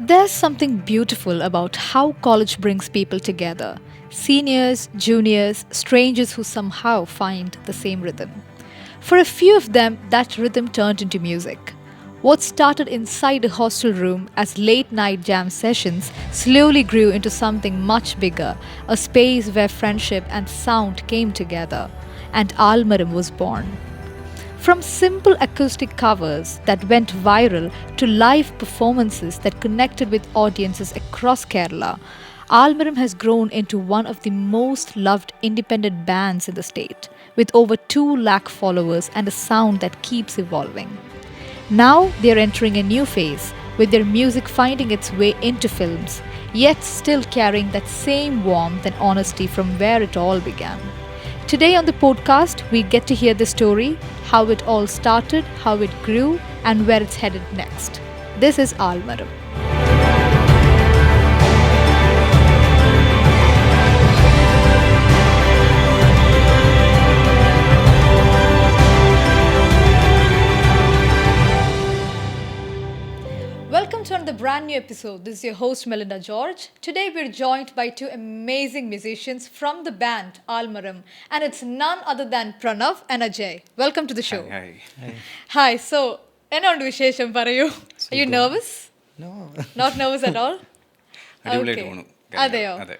There's something beautiful about how college brings people together seniors, juniors, strangers who somehow find the same rhythm. For a few of them, that rhythm turned into music. What started inside a hostel room as late night jam sessions slowly grew into something much bigger, a space where friendship and sound came together, and Almaram was born. From simple acoustic covers that went viral to live performances that connected with audiences across Kerala, Almaram has grown into one of the most loved independent bands in the state, with over 2 lakh followers and a sound that keeps evolving. Now they are entering a new phase, with their music finding its way into films, yet still carrying that same warmth and honesty from where it all began. Today on the podcast, we get to hear the story, how it all started, how it grew, and where it's headed next. This is Almaram. Welcome to another brand new episode. This is your host Melinda George. Today we're joined by two amazing musicians from the band Almaram, and it's none other than Pranav and Ajay. Welcome to the show. Hi. Hi. So, എന്നോണ്ട് വിശേഷം പറയൂ. Are you nervous? No. Not nervous at all? അടിപൊളിയായിട്ട് പോണു. അതെയോ? അതെ.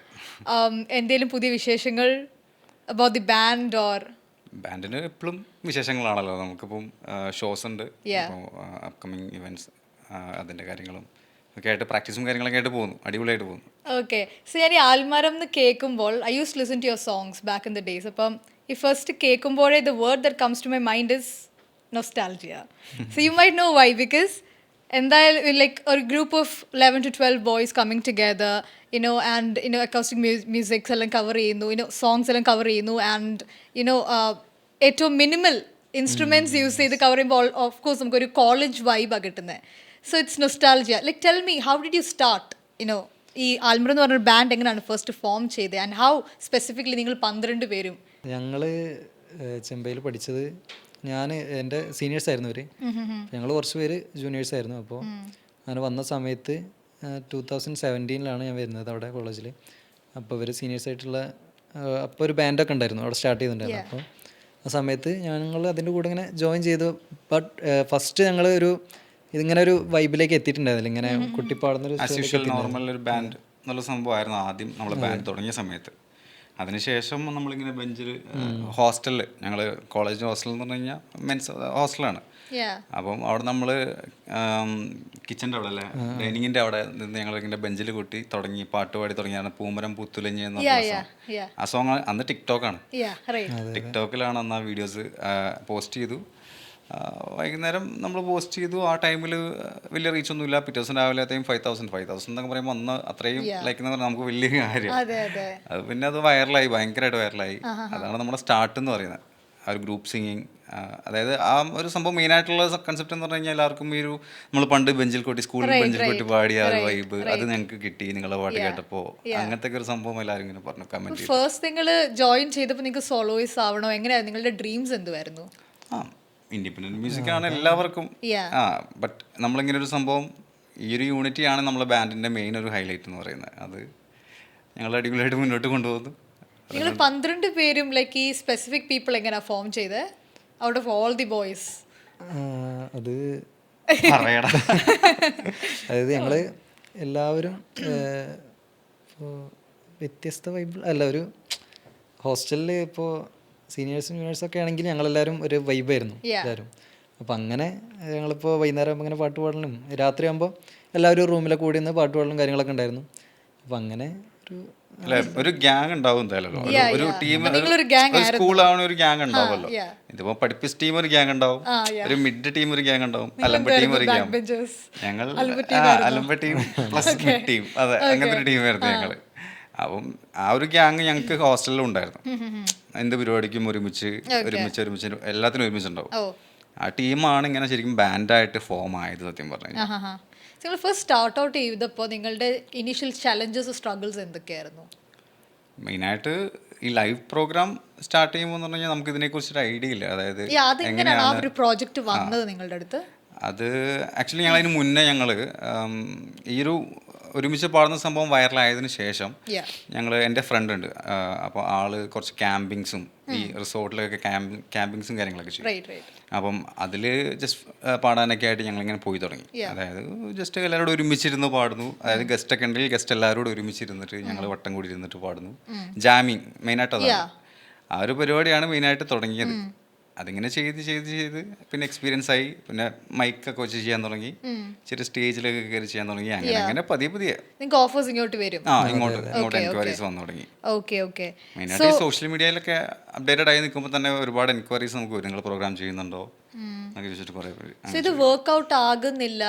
എന്തെങ്കിലും പുതിയ വിശേഷങ്ങൾ about the band or ബാൻഡിന് എപ്പോഴും വിശേഷങ്ങളാണല്ലോ. നമുക്കിപ്പം ഷോസ് ഉണ്ട്, Yeah. അപ്കമിങ് ഇവൻറ്റ്സ്, അതിൻ്റെ കാര്യങ്ങളും ഒക്കെ ആയിട്ട് പ്രാക്ടീസും കാര്യങ്ങളൊക്കെ ആയിട്ട് പോകുന്നു. അടിപൊളിയായിട്ട് പോകുന്നു. Okay. So, ഞാൻ ഈ ആൽമരം എന്ന് കേൾക്കുമ്പോൾ I used to listen to your songs back in the days. അപ്പം ഈ first കേൾക്കുമ്പോഴേ the word that comes to my mind is nostalgia. So you might know why, because എന്തായാലും like a group of 11 to 12 boys coming together, and acoustic music എല്ലാം cover ചെയ്യുന്നു, songs എല്ലാം cover ചെയ്യുന്നു, and ഏറ്റവും minimal instruments use ചെയ്ത് cover ചെയ്യുമ്പോൾ of course നമുക്കൊരു college വൈബാണ് കിട്ടുന്നത്. So it's nostalgia. Like tell me, how did you start ഈ ആൽമറം എന്ന് പറഞ്ഞൊരു ബാൻഡ് എങ്ങനെയാണ് ഫസ്റ്റ് ഫോം ചെയ്തത്, ആൻഡ് ഹൗ സ്പെസിഫിക്കലി നിങ്ങൾ 12 പേരും? ഞങ്ങൾ ചെമ്പയിൽ പഠിച്ചത്, ഞാൻ എൻ്റെ സീനിയേഴ്സ് ആയിരുന്നു ഇവർ, ഞങ്ങൾ കുറച്ച് പേര് ജൂനിയേഴ്സ് ആയിരുന്നു. അപ്പോൾ അങ്ങനെ വന്ന സമയത്ത് 2017 ഞാൻ വരുന്നത് അവിടെ കോളേജിൽ. അപ്പോൾ ഇവർ സീനിയേഴ്സ് ആയിട്ടുള്ള അപ്പോൾ ഒരു ബാൻഡൊക്കെ ഉണ്ടായിരുന്നു അവിടെ സ്റ്റാർട്ട് ചെയ്തിട്ടുണ്ടായിരുന്നു. അപ്പോൾ ആ സമയത്ത് ഞങ്ങൾ അതിൻ്റെ കൂടെ ഇങ്ങനെ ജോയിൻ ചെയ്തു. ബട്ട് ഫസ്റ്റ് ഞങ്ങൾ ഇതിങ്ങനെ ഒരു വൈബിലേക്ക് എത്തിയിട്ടുണ്ടായിരുന്നില്ല, ഇങ്ങനെ കുട്ടിപ്പാടുന്നൊരു നോർമൽ ഒരു ബാൻഡ് എന്നുള്ള സംഭവമായിരുന്നു ആദ്യം നമ്മൾ ബാൻഡ് തുടങ്ങിയ സമയത്ത്. അതിനുശേഷം നമ്മളിങ്ങനെ ബെഞ്ചിൽ ഹോസ്റ്റലിൽ, ഞങ്ങൾ കോളേജ് ഹോസ്റ്റൽ എന്ന് പറഞ്ഞു കഴിഞ്ഞാൽ മെൻസ് ഹോസ്റ്റലാണ്. അപ്പം അവിടെ നമ്മൾ കിച്ചൻ്റെ അവിടെ അല്ലേ, ഡൈനിങ്ങിൻ്റെ അവിടെ നിന്ന് ഞങ്ങളിങ്ങനെ ബെഞ്ചിൽ കൂട്ടി തുടങ്ങി പാട്ട് പാടി തുടങ്ങിയാണ് പൂമരം പൂത്തുലഞ്ഞ് എന്ന സോങ്. ആ സോങ് അന്ന് ടിക്ടോക്കാണ്. ടിക്ടോക്കിലാണ് അന്ന് ആ വീഡിയോസ് പോസ്റ്റ് ചെയ്തു. വൈകുന്നേരം നമ്മൾ പോസ്റ്റ് ചെയ്തു. ആ ടൈമിൽ വലിയ റീച്ചൊന്നും ഇല്ല. പിറ്റേ ദിവസം രാവിലെ 5,000 എന്നൊക്കെ പറയുമ്പോൾ അന്ന് അത്രയും ലൈക്ക് എന്ന് പറഞ്ഞാൽ നമുക്ക് വലിയ കാര്യം. അത് പിന്നെ അത് വൈറലായി, ഭയങ്കരമായിട്ട് വൈറലായി. അതാണ് നമ്മുടെ സ്റ്റാർട്ട് എന്ന് പറയുന്നത്, ആ ഒരു ഗ്രൂപ്പ് സിംഗിങ്. അതായത് ആ ഒരു സംഭവം മെയിനായിട്ടുള്ള കൺസെപ്റ്റ് എന്ന് പറഞ്ഞു കഴിഞ്ഞാൽ എല്ലാവർക്കും ഈ ഒരു നമ്മൾ പണ്ട് ബെഞ്ചിൽ കൂട്ടി, സ്കൂളിൽ ബെഞ്ചിൽ കൂട്ടി പാടിയ ആ ഒരു വൈബ്, അത് ഞങ്ങൾക്ക് കിട്ടി നിങ്ങളെ പാട്ട് കേട്ടപ്പോൾ. അങ്ങനത്തെ ഒരു സംഭവം എല്ലാവരും ഇങ്ങനെ പറഞ്ഞു കമന്റ്. ഫസ്റ്റ് നിങ്ങൾ ജോയിൻ ചെയ്തപ്പോൾ നിങ്ങൾക്ക് സോളോയിസ് ആവണോ, എങ്ങനെയായിരുന്നു നിങ്ങളുടെ ഡ്രീംസ് എന്തുവായിരുന്നു? ഇൻഡിപെൻഡൻറ്റ് മ്യൂസിക്കാണ് എല്ലാവർക്കും. ബട്ട് നമ്മളിങ്ങനെ ഒരു സംഭവം, ഈ ഒരു യൂണിറ്റിയാണ് നമ്മളെ ബാൻഡിൻ്റെ മെയിൻ ഒരു ഹൈലൈറ്റ് എന്ന് പറയുന്നത്. അത് ഞങ്ങൾ അടിപൊളിയായിട്ട് മുന്നോട്ട് കൊണ്ടുപോകുന്നു. നിങ്ങൾ 12 പേരും ലൈക്ക് ഈ സ്പെസിഫിക് പീപ്പിൾ എങ്ങനെയാണ് ഫോം ചെയ്തത് out of all the boys? അത് അതായത് ഞങ്ങൾ എല്ലാവരും ഇപ്പോൾ വ്യത്യസ്ത വൈബ് അല്ല, ഒരു ഹോസ്റ്റലിൽ ഇപ്പോൾ സീനിയേഴ്സും ജൂനിയേഴ്സൊക്കെ ആണെങ്കിൽ ഞങ്ങളെല്ലാവരും ഒരു വൈബായിരുന്നു എല്ലാവരും. അപ്പോൾ അങ്ങനെ ഞങ്ങളിപ്പോൾ വൈകുന്നേരം ആകുമ്പോൾ ഇങ്ങനെ പാട്ട് പാടലും, രാത്രിയാകുമ്പോൾ എല്ലാവരും റൂമിലൊക്കെ കൂടി നിന്ന് പാട്ട് പാടലും കാര്യങ്ങളൊക്കെ ഉണ്ടായിരുന്നു. അപ്പോൾ അങ്ങനെ ഒരു ഗ്യാങ് ഉണ്ടാവും എന്തായാലും. ഒരു ടീം, സ്കൂളാവണ ഒരു ഗ്യാങ് ഉണ്ടാവുമല്ലോ. ഇതിപ്പോ പഠിപ്പിച്ച ടീം ഒരു ഗ്യാങ് ഉണ്ടാവും, ഒരു മിഡ് ടീം ഒരു ഗ്യാങ് ഉണ്ടാവും, അലമ്പ ടീം ഒരു ഗ്യാങ്. ഞങ്ങൾ അലമ്പ ടീം പ്ലസ് മിഡ് ടീം, അതെ, അങ്ങനത്തെ ഒരു ടീമായിരുന്നു ഞങ്ങൾ. അപ്പം ആ ഒരു ഗ്യാങ് ഞങ്ങൾക്ക് ഹോസ്റ്റലിലും ഉണ്ടായിരുന്നു. എന്ത് പരിപാടിക്കും ഒരുമിച്ച് എല്ലാത്തിനും ഒരുമിച്ചുണ്ടാവും. ആ ടീമാണ് ഇങ്ങനെ ശരിക്കും ബാൻഡായിട്ട് ഫോം ആയത് സത്യം പറഞ്ഞു. നിങ്ങൾ ഫസ്റ്റ് സ്റ്റാർട്ട് ഔട്ട് ചെയ്തപ്പോൾ നിങ്ങളുടെ ഇനീഷ്യൽ ചലഞ്ചസ്, സ്ട്രഗിൾസ് എന്തൊക്കെയായിരുന്നു? മെയിനായിട്ട് ഈ ലൈവ് പ്രോഗ്രാം സ്റ്റാർട്ട് ചെയ്യുമ്പോൾ എന്ന് പറഞ്ഞു കഴിഞ്ഞാൽ നമുക്ക് ഇതിനെക്കുറിച്ചൊരു ഐഡിയ ഇല്ല. അതായത് എങ്ങനെയാണ് ആ ഒരു പ്രോജക്റ്റ് വന്നത് നിങ്ങളുടെ അടുത്ത്? അത് ആക്ച്വലി ഞങ്ങൾ അതിന് മുന്നേ ഈ ഒരു ഒരുമിച്ച് പാടുന്ന സംഭവം വൈറലായതിനു ശേഷം ഞങ്ങൾ എൻ്റെ ഫ്രണ്ട് ഉണ്ട്, അപ്പോൾ ആള് കുറച്ച് ക്യാമ്പിങ്സും ഈ റിസോർട്ടിലൊക്കെ ക്യാമ്പിങ്സും കാര്യങ്ങളൊക്കെ ചെയ്യും. അപ്പം അതിൽ ജസ്റ്റ് പാടാനൊക്കെ ആയിട്ട് ഞങ്ങളിങ്ങനെ പോയി തുടങ്ങി. അതായത് ജസ്റ്റ് എല്ലാവരോടും ഒരുമിച്ചിരുന്ന് പാടുന്നു. അതായത് ഗസ്റ്റ് ഒക്കെ ഉണ്ടെങ്കിൽ ഗസ്റ്റ് എല്ലാവരോടും ഒരുമിച്ചിരുന്നിട്ട് ഞങ്ങൾ വട്ടം കൂടി ഇരുന്നിട്ട് പാടുന്നു. ജാമിങ് മെയിനായിട്ട് അതാണ്. ആ ഒരു പരിപാടിയാണ് മെയിനായിട്ട് തുടങ്ങിയത്. അതിങ്ങനെ ചെയ്ത് പിന്നെ എക്സ്പീരിയൻസ് ആയി, പിന്നെ മൈക്കൊക്കെ വെച്ച് ചെയ്യാൻ തുടങ്ങി, ചെറിയ സ്റ്റേജിലൊക്കെ കയറി ചെയ്യാൻ തുടങ്ങി. അങ്ങനെ പതിയെ ഓഫേഴ്സ് ഇങ്ങോട്ട് വരും, ഇങ്ങോട്ട് എൻക്വയറീസ് വന്നു തുടങ്ങി. മെയിനായിട്ട് സോഷ്യൽ മീഡിയയിലൊക്കെ അപ്ഡേറ്റഡ് ആയി നിൽക്കുമ്പോൾ തന്നെ ഒരുപാട് എൻക്വയറീസ് നമുക്ക് വരും. നിങ്ങൾ പ്രോഗ്രാം ചെയ്യുന്നുണ്ടോ എന്നൊക്കെ ചോദിച്ചിട്ട് കുറേ പേര്. ഇത് വർക്ക്ഔട്ട് ആകുന്നില്ല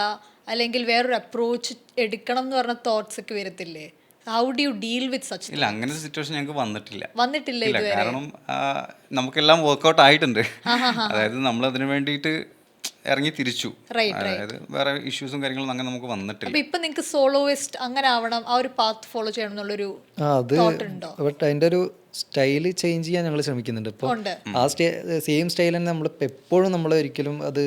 അല്ലെങ്കിൽ വേറൊരു അപ്രോച്ച് എടുക്കണം എന്ന് പറഞ്ഞ തോട്ട്സ് ഒക്കെ വരത്തില്ലേ? How do you deal with such things? ഇല്ല, അങ്ങനെ ഒരു സിറ്റുവേഷൻ ഞങ്ങൾക്ക് വന്നിട്ടില്ല. ഇതുവരെ. കാരണം നമുക്കെല്ലാം വർക്ക്ഔട്ട് ആയിട്ടുണ്ട്. അതായത് നമ്മൾ അതിന് വേണ്ടിയിട്ട് ഇറങ്ങി തിരിച്ചു. അതായത് വേറെ ഇഷ്യൂസും കാര്യങ്ങളും അങ്ങനെ നമുക്ക് വന്നിട്ടില്ല. ഇപ്പൊ നിങ്ങൾക്ക് സോളോയിസ്റ്റ് അങ്ങനെ ആവണം, ആ ഒരു പാത്ത് ഫോളോ ചെയ്യണം എന്നുള്ളൊരു തോട്ട് ഉണ്ടോ? ബട്ട് അതിൻ്റെ ഒരു സ്റ്റൈല് ചേഞ്ച് ചെയ്യാൻ ഞങ്ങൾ ശ്രമിക്കുന്നുണ്ട്. ഇപ്പോൾ ആ സെയിം സ്റ്റൈൽ തന്നെ നമ്മളിപ്പോൾ എപ്പോഴും നമ്മൾ ഒരിക്കലും അത്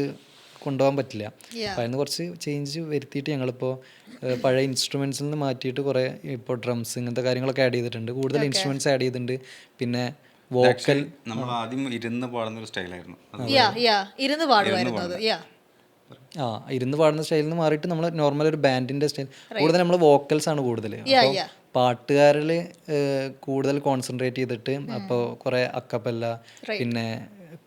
കൊണ്ടുപോകാൻ പറ്റില്ല. അപ്പം അതിന് കുറച്ച് ചേഞ്ച് വരുത്തിയിട്ട് ഞങ്ങളിപ്പോൾ പഴയ ഇൻസ്ട്രുമെൻസിൽ നിന്ന് മാറ്റിയിട്ട് കുറേ ഇപ്പോൾ ഡ്രംസ് ഇങ്ങനത്തെ കാര്യങ്ങളൊക്കെ ആഡ് ചെയ്തിട്ടുണ്ട്. കൂടുതൽ ഇൻസ്ട്രുമെൻറ്റ്സ് ആഡ് ചെയ്തിട്ടുണ്ട്. പിന്നെ വോക്കൽ നമ്മൾ ആദ്യം ഇരുന്ന് പാടുന്ന ഒരു സ്റ്റൈലായിരുന്നു. ഇരുന്ന് പാടുന്ന സ്റ്റൈലിൽ നിന്ന് മാറിയിട്ട് നമ്മൾ നോർമൽ ഒരു ബാൻഡിൻ്റെ സ്റ്റൈൽ, കൂടുതൽ നമ്മൾ വോക്കൽസ് ആണ് കൂടുതൽ. അപ്പോൾ പാട്ടുകാരിൽ കൂടുതൽ കോൺസെൻട്രേറ്റ് ചെയ്തിട്ട് അപ്പോൾ കുറേ അക്കപ്പല്ല, പിന്നെ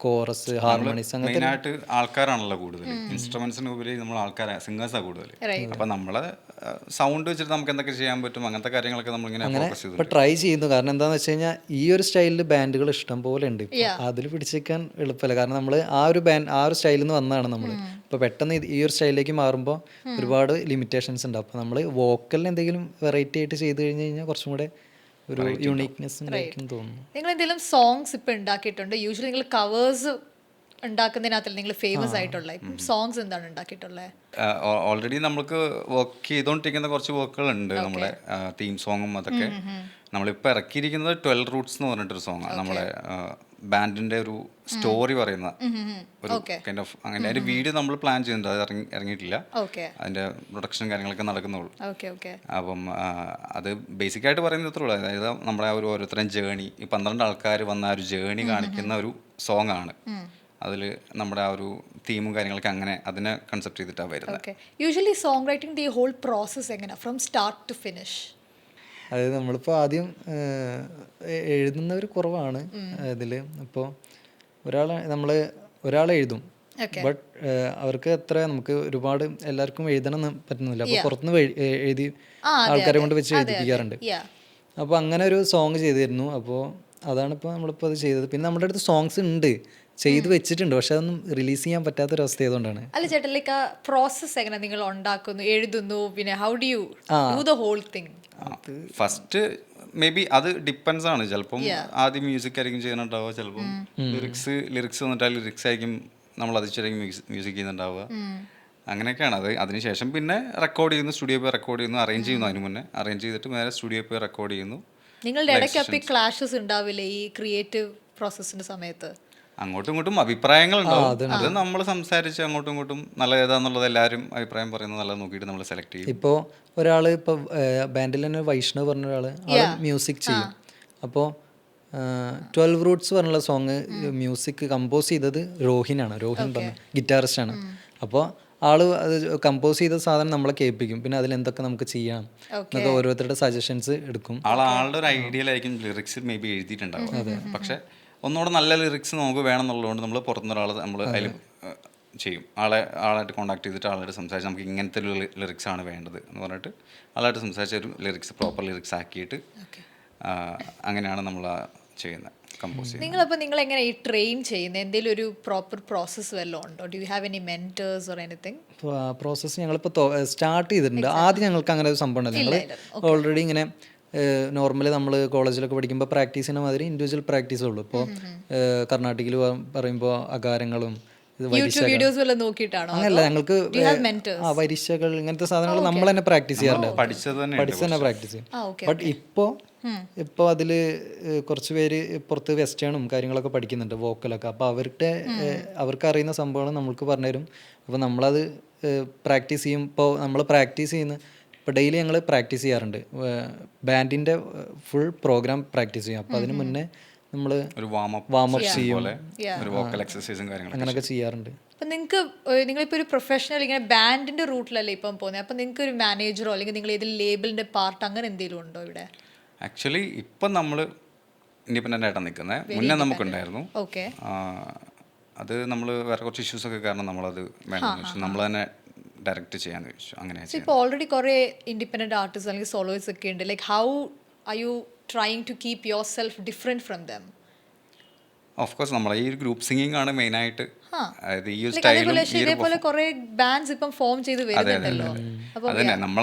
കോറസ്, ഹാർമോണിസ്, അങ്ങനത്തെ മെയിനായിട്ട് ആൾക്കാരാണല്ലോ കൂടുതൽ. ഇൻസ്ട്രുമെന്റ്സിന് ഉപരി നമ്മൾ ആൾക്കാരാണ്, സിംഗേഴ്സാണ് കൂടുതൽ. അപ്പൊ നമ്മളെ സൗണ്ട് വെച്ചിട്ട് നമുക്ക് എന്തൊക്കെ ചെയ്യാൻ പറ്റും അങ്ങനത്തെ കാര്യങ്ങളൊക്കെ നമ്മളിങ്ങനെ ഫോക്കസ് ചെയ്തു. ഇപ്പൊ ട്രൈ ചെയ്യുന്നു. കാരണം എന്താന്ന് വെച്ച് കഴിഞ്ഞാൽ ഈ ഒരു സ്റ്റൈലിൽ ബാൻഡുകൾ ഇഷ്ടം പോലെ ഉണ്ട്. അതിൽ പിടിച്ചേക്കാൻ എളുപ്പമല്ല. കാരണം നമ്മൾ ആ ഒരു സ്റ്റൈലിൽ നിന്ന് വന്നതാണ് നമ്മൾ. ഇപ്പൊ പെട്ടെന്ന് ഈ ഒരു സ്റ്റൈലിലേക്ക് മാറുമ്പോൾ ഒരുപാട് ലിമിറ്റേഷൻസ് ഉണ്ട്. അപ്പൊ നമ്മൾ വോക്കലിന് എന്തെങ്കിലും വെറൈറ്റി ആയിട്ട് ചെയ്ത് കഴിഞ്ഞ് കഴിഞ്ഞാൽ കുറച്ചും കൂടെ ഒരു യൂണിക്നെസ് തോന്നുന്നു. നിങ്ങൾ എന്തെങ്കിലും സോങ്സ് ഇപ്പൊ ഉണ്ടാക്കിയിട്ടുണ്ട്? യൂഷ്വലി നിങ്ങൾ കവേഴ്സ് ഉണ്ടാക്കുന്നതിനകത്തല്ല നിങ്ങൾ ഫേമസ് ആയിട്ടുള്ള സോങ്സ് എന്താണ് ഉണ്ടാക്കിയിട്ടുള്ളത്? ഓൾറെഡി നമുക്ക് വർക്ക് ചെയ്തുകൊണ്ടിരിക്കുന്ന കുറച്ച് വർക്കുകൾ ഉണ്ട്. നമ്മുടെ തീം സോങ്ങും അതൊക്കെ നമ്മളിപ്പോൾ ഇറക്കിയിരിക്കുന്നത് 12 റൂട്ട്സ് എന്ന് പറഞ്ഞിട്ടൊരു സോങ്ങാണ്. നമ്മളെ ബാൻഡിന്റെ ഒരു സ്റ്റോറി പറയുന്ന ഒരു കൈൻഡ് ഓഫ് അങ്ങനെ ഒരു വീഡിയോ നമ്മൾ പ്ലാൻ ചെയ്യുന്നുണ്ട്. അത് ഇറങ്ങിയിട്ടില്ല. അതിന്റെ പ്രൊഡക്ഷനും കാര്യങ്ങളൊക്കെ നടക്കുന്നുള്ളൂ. അപ്പം അത് ബേസിക് ആയിട്ട് പറയുന്നത് ഇത്രേ ഉള്ളൂ. അതായത് നമ്മുടെ ആ ഒരു ഓരോരുത്തരും ജേണി, ഈ 12 ആൾക്കാർ വന്ന ആ ഒരു ജേണി കാണിക്കുന്ന ഒരു സോങ് ആണ്. അതിൽ നമ്മുടെ ആ ഒരു തീമും കാര്യങ്ങളൊക്കെ അങ്ങനെ അതിനെ കൺസെപ്റ്റ് ചെയ്തിട്ടാണ് വരുന്നത്. യൂഷ്വലി സോങ് റൈറ്റിംഗ് ഈ ഹോൾ പ്രോസസ് എങ്ങനെയാണ് ഫ്രം സ്റ്റാർട്ട് ടു ഫിനിഷ്? അതായത് നമ്മളിപ്പോൾ ആദ്യം എഴുതുന്നവർ കുറവാണ് ഇതിൽ. അപ്പോൾ ഒരാൾ എഴുതും, ബട്ട് അവർക്ക് എത്ര നമുക്ക് ഒരുപാട് എല്ലാവർക്കും എഴുതണം പറ്റുന്നില്ല. അപ്പോൾ പുറത്തുനിന്ന് എഴുതി ആൾക്കാരെ കൊണ്ട് വെച്ച് എഴുതിപ്പിക്കാറുണ്ട്. അപ്പോൾ അങ്ങനെ ഒരു സോങ് ചെയ്തിരുന്നു. അപ്പോൾ അതാണിപ്പോൾ നമ്മളിപ്പോൾ അത് ചെയ്തത്. പിന്നെ നമ്മുടെ അടുത്ത് സോങ്സ് ഉണ്ട്, ചെയ്ത് വെച്ചിട്ടുണ്ട്, പക്ഷെ അതൊന്നും റിലീസ് ചെയ്യാൻ പറ്റാത്തൊരവസ്ഥ ആയതുകൊണ്ടാണ്. അല്ല ചേട്ടാ, ലൈക്ക് ആ പ്രോസസ് എങ്ങനെ നിങ്ങൾ ഉണ്ടാക്കുന്നു, എഴുതുന്നു, പിന്നെ how do you do the whole thing? First may be അത് ഡിപ്പെൻസ് ആണ്. ചിലപ്പം ആദ്യം മ്യൂസിക് ആയിരിക്കും ചെയ്യുന്നുണ്ടാവുക, ചിലപ്പം ലിറിക്സ് വന്നിട്ട് ആ ലിറിക്സ് ആയിരിക്കും നമ്മൾ അതിച്ചായിരിക്കും മ്യൂസിക് ചെയ്യുന്നുണ്ടാവുക. അങ്ങനെയൊക്കെയാണ് അത്. അതിനുശേഷം പിന്നെ റെക്കോർഡ് ചെയ്യുന്നു, സ്റ്റുഡിയോ പോയി റെക്കോർഡ് ചെയ്യുന്നു, അറേഞ്ച് ചെയ്യുന്നു. അതിന് മുന്നേ അറേഞ്ച് ചെയ്തിട്ട് നേരെ സ്റ്റുഡിയോ പോയി റെക്കോർഡ് ചെയ്യുന്നു. നിങ്ങളുടെ ഇടയ്ക്കൊക്കെ ക്ലാഷസ് ഉണ്ടാവില്ലേ ഈ ക്രിയേറ്റീവ് പ്രോസസ്സിന്റെ സമയത്ത്? അങ്ങോട്ടും ഇങ്ങോട്ടും അഭിപ്രായങ്ങളുണ്ടാവും. അത് നമ്മൾ സംസാരിച്ച് അങ്ങോട്ടും ഇങ്ങോട്ടും നല്ല ഏതാന്നുള്ളത് എല്ലാവരും അഭിപ്രായം പറയുന്നത് നല്ലത് നോക്കിയിട്ട് നമ്മൾ സെലക്ട് ചെയ്യും. ഇപ്പോൾ ഒരാൾ ഇപ്പോൾ ബാൻഡിൽ തന്നെ വൈഷ്ണവ് പറഞ്ഞ ഒരാൾ മ്യൂസിക് ചെയ്യും. അപ്പോൾ 12 റൂട്ട്സ് പറഞ്ഞുള്ള സോങ് മ്യൂസിക് കമ്പോസ് ചെയ്തത് രോഹിൻ പറഞ്ഞ ഗിറ്റാറിസ്റ്റാണ്. അപ്പോൾ ആള് അത് കമ്പോസ് ചെയ്ത സാധനം നമ്മളെ കേൾപ്പിക്കും. പിന്നെ അതിൽ എന്തൊക്കെ നമുക്ക് ചെയ്യാം എന്നൊക്കെ ഓരോരുത്തരുടെ സജഷൻസ് എടുക്കും. ആളുടെ ഒരു ഐഡിയയിലായിരിക്കും ലിറിക്സ് മേ ബി എഴുതിയിട്ടുണ്ടാവും. പക്ഷെ ഒന്നുകൂടെ നല്ല ലിറിക്സ് നമുക്ക് വേണമെന്നുള്ളതുകൊണ്ട് നമ്മൾ പുറത്തുനിന്നൊരാൾ നമ്മൾ അതിൽ ചെയ്യും. ആളായിട്ട് കോൺടാക്ട് ചെയ്തിട്ട് ആളായിട്ട് സംസാരിച്ച് നമുക്ക് ഇങ്ങനത്തെ ഒരു ലിറിക്സ് ആണ് വേണ്ടത് എന്ന് പറഞ്ഞിട്ട് ആളായിട്ട് സംസാരിച്ച ഒരു ലിറിക്സ് പ്രോപ്പർ ലിറിക്സ് ആക്കിയിട്ട് അങ്ങനെയാണ് നമ്മൾ ചെയ്യുന്നത്, കമ്പോസ് ചെയ്യുന്നത്. നിങ്ങളപ്പോൾ നിങ്ങൾ എങ്ങനെ ഈ ട്രെയിൻ ചെയ്യുന്നത്? എന്തെങ്കിലും ഒരു പ്രോപ്പർ പ്രോസസ്സ് വല്ലതും ഉണ്ടോ? Do you have any mentors or anything? Process ഞങ്ങളിപ്പോൾ സ്റ്റാർട്ട് ചെയ്തിട്ടുണ്ട്. ആദ്യം ഞങ്ങൾക്ക് അങ്ങനെ ഒരു സംഭവം ഉണ്ടല്ലോ. ഞങ്ങൾ ഓൾറെഡി ഇങ്ങനെ നോർമലി നമ്മൾ കോളേജിലൊക്കെ പഠിക്കുമ്പോൾ പ്രാക്ടീസ് ചെയ്യുന്ന മാതിരി ഇൻഡിവിജ്വൽ പ്രാക്ടീസേ ഉള്ളൂ. ഇപ്പോൾ കർണാട്ടിക്കിൽ പറയുമ്പോൾ അകാരങ്ങളും യൂട്യൂബ് വീഡിയോസ് വല്ലതും നോക്കിയിട്ടാണോ? അങ്ങനല്ല, ഞങ്ങൾക്ക് Do you have mentors? പരീക്ഷകൾ ഇങ്ങനത്തെ സാധനങ്ങൾ നമ്മൾ തന്നെ പ്രാക്ടീസ് ചെയ്യാറുണ്ട്. പഠിച്ചത് തന്നെ പഠിച്ച് തന്നെ പ്രാക്ടീസ് ചെയ്യും. ബട്ട് ഇപ്പോൾ അതിൽ കുറച്ച് പേര് പുറത്ത് വെസ്റ്റേണും കാര്യങ്ങളൊക്കെ പഠിക്കുന്നുണ്ട്, വോക്കലൊക്കെ. അപ്പോൾ അവർക്ക് അറിയുന്ന സംഭവങ്ങൾ നമ്മൾക്ക് പറഞ്ഞുതരും. അപ്പോൾ നമ്മളത് പ്രാക്ടീസ് ചെയ്യും. ഇപ്പോൾ നമ്മൾ പ്രാക്ടീസ് ചെയ്യുന്ന ഇപ്പോൾ ഡെയിലി ഞങ്ങൾ പ്രാക്ടീസ് ചെയ്യാറുണ്ട്. ബാൻഡിൻ്റെ ഫുൾ പ്രോഗ്രാം പ്രാക്ടീസ് ചെയ്യും. അപ്പോൾ അതിന് മുന്നേ നമ്മൾ ഒരു വാമപ്പ് ചെയ്യും, ഒരു വോക്കൽ എക്സസൈസും കാര്യങ്ങളും അങ്ങനെയൊക്കെ ചെയ്യാറുണ്ട്. അപ്പം നിങ്ങളിപ്പോൾ ഒരു പ്രൊഫഷണൽ ഇങ്ങനെ ബാൻഡിൻ്റെ റൂട്ടിലല്ലേ ഇപ്പം പോകുന്നത്. അപ്പം നിങ്ങൾക്ക് ഒരു മാനേജറോ അല്ലെങ്കിൽ നിങ്ങൾ ഏതെങ്കിലും ലേബിളിൻ്റെ പാർട്ട് അങ്ങനെ എന്തെങ്കിലും ഉണ്ടോ ഇവിടെ? ആക്ച്വലി ഇപ്പം നമ്മൾ ഇൻഡിപെൻഡൻ്റ് ആയിട്ടാണ് നിൽക്കുന്നത്. മുന്നേ നമുക്കുണ്ടായിരുന്നു. ഓക്കെ. അത് നമ്മൾ വേറെ കുറച്ച് ഇഷ്യൂസൊക്കെ കാരണം നമ്മളത് വേണമെന്ന് വെച്ചു, നമ്മൾ തന്നെ ഡയറക്റ്റ് ചെയ്യാന്ന് വെച്ചു. അങ്ങനെ ഇപ്പോൾ ഓൾറെഡി കുറേ ഇൻഡിപെൻഡൻറ്റ് ആർട്ടിസ്റ്റ് അല്ലെങ്കിൽ സോളോയിസ് ഒക്കെ ഉണ്ട്. Like how are you trying to keep yourself different from them? Of course നമ്മളെ ഈ ഒരു ഗ്രൂപ്പ് സിംഗിങ് ആണ് മെയിനായിട്ട്. അതായത് ഈ ഒരു ഇതേപോലെ കുറേ ബാൻഡ്സ് ഇപ്പം ഫോം ചെയ്ത് വരുന്നുണ്ടല്ലോ. അതന്നെ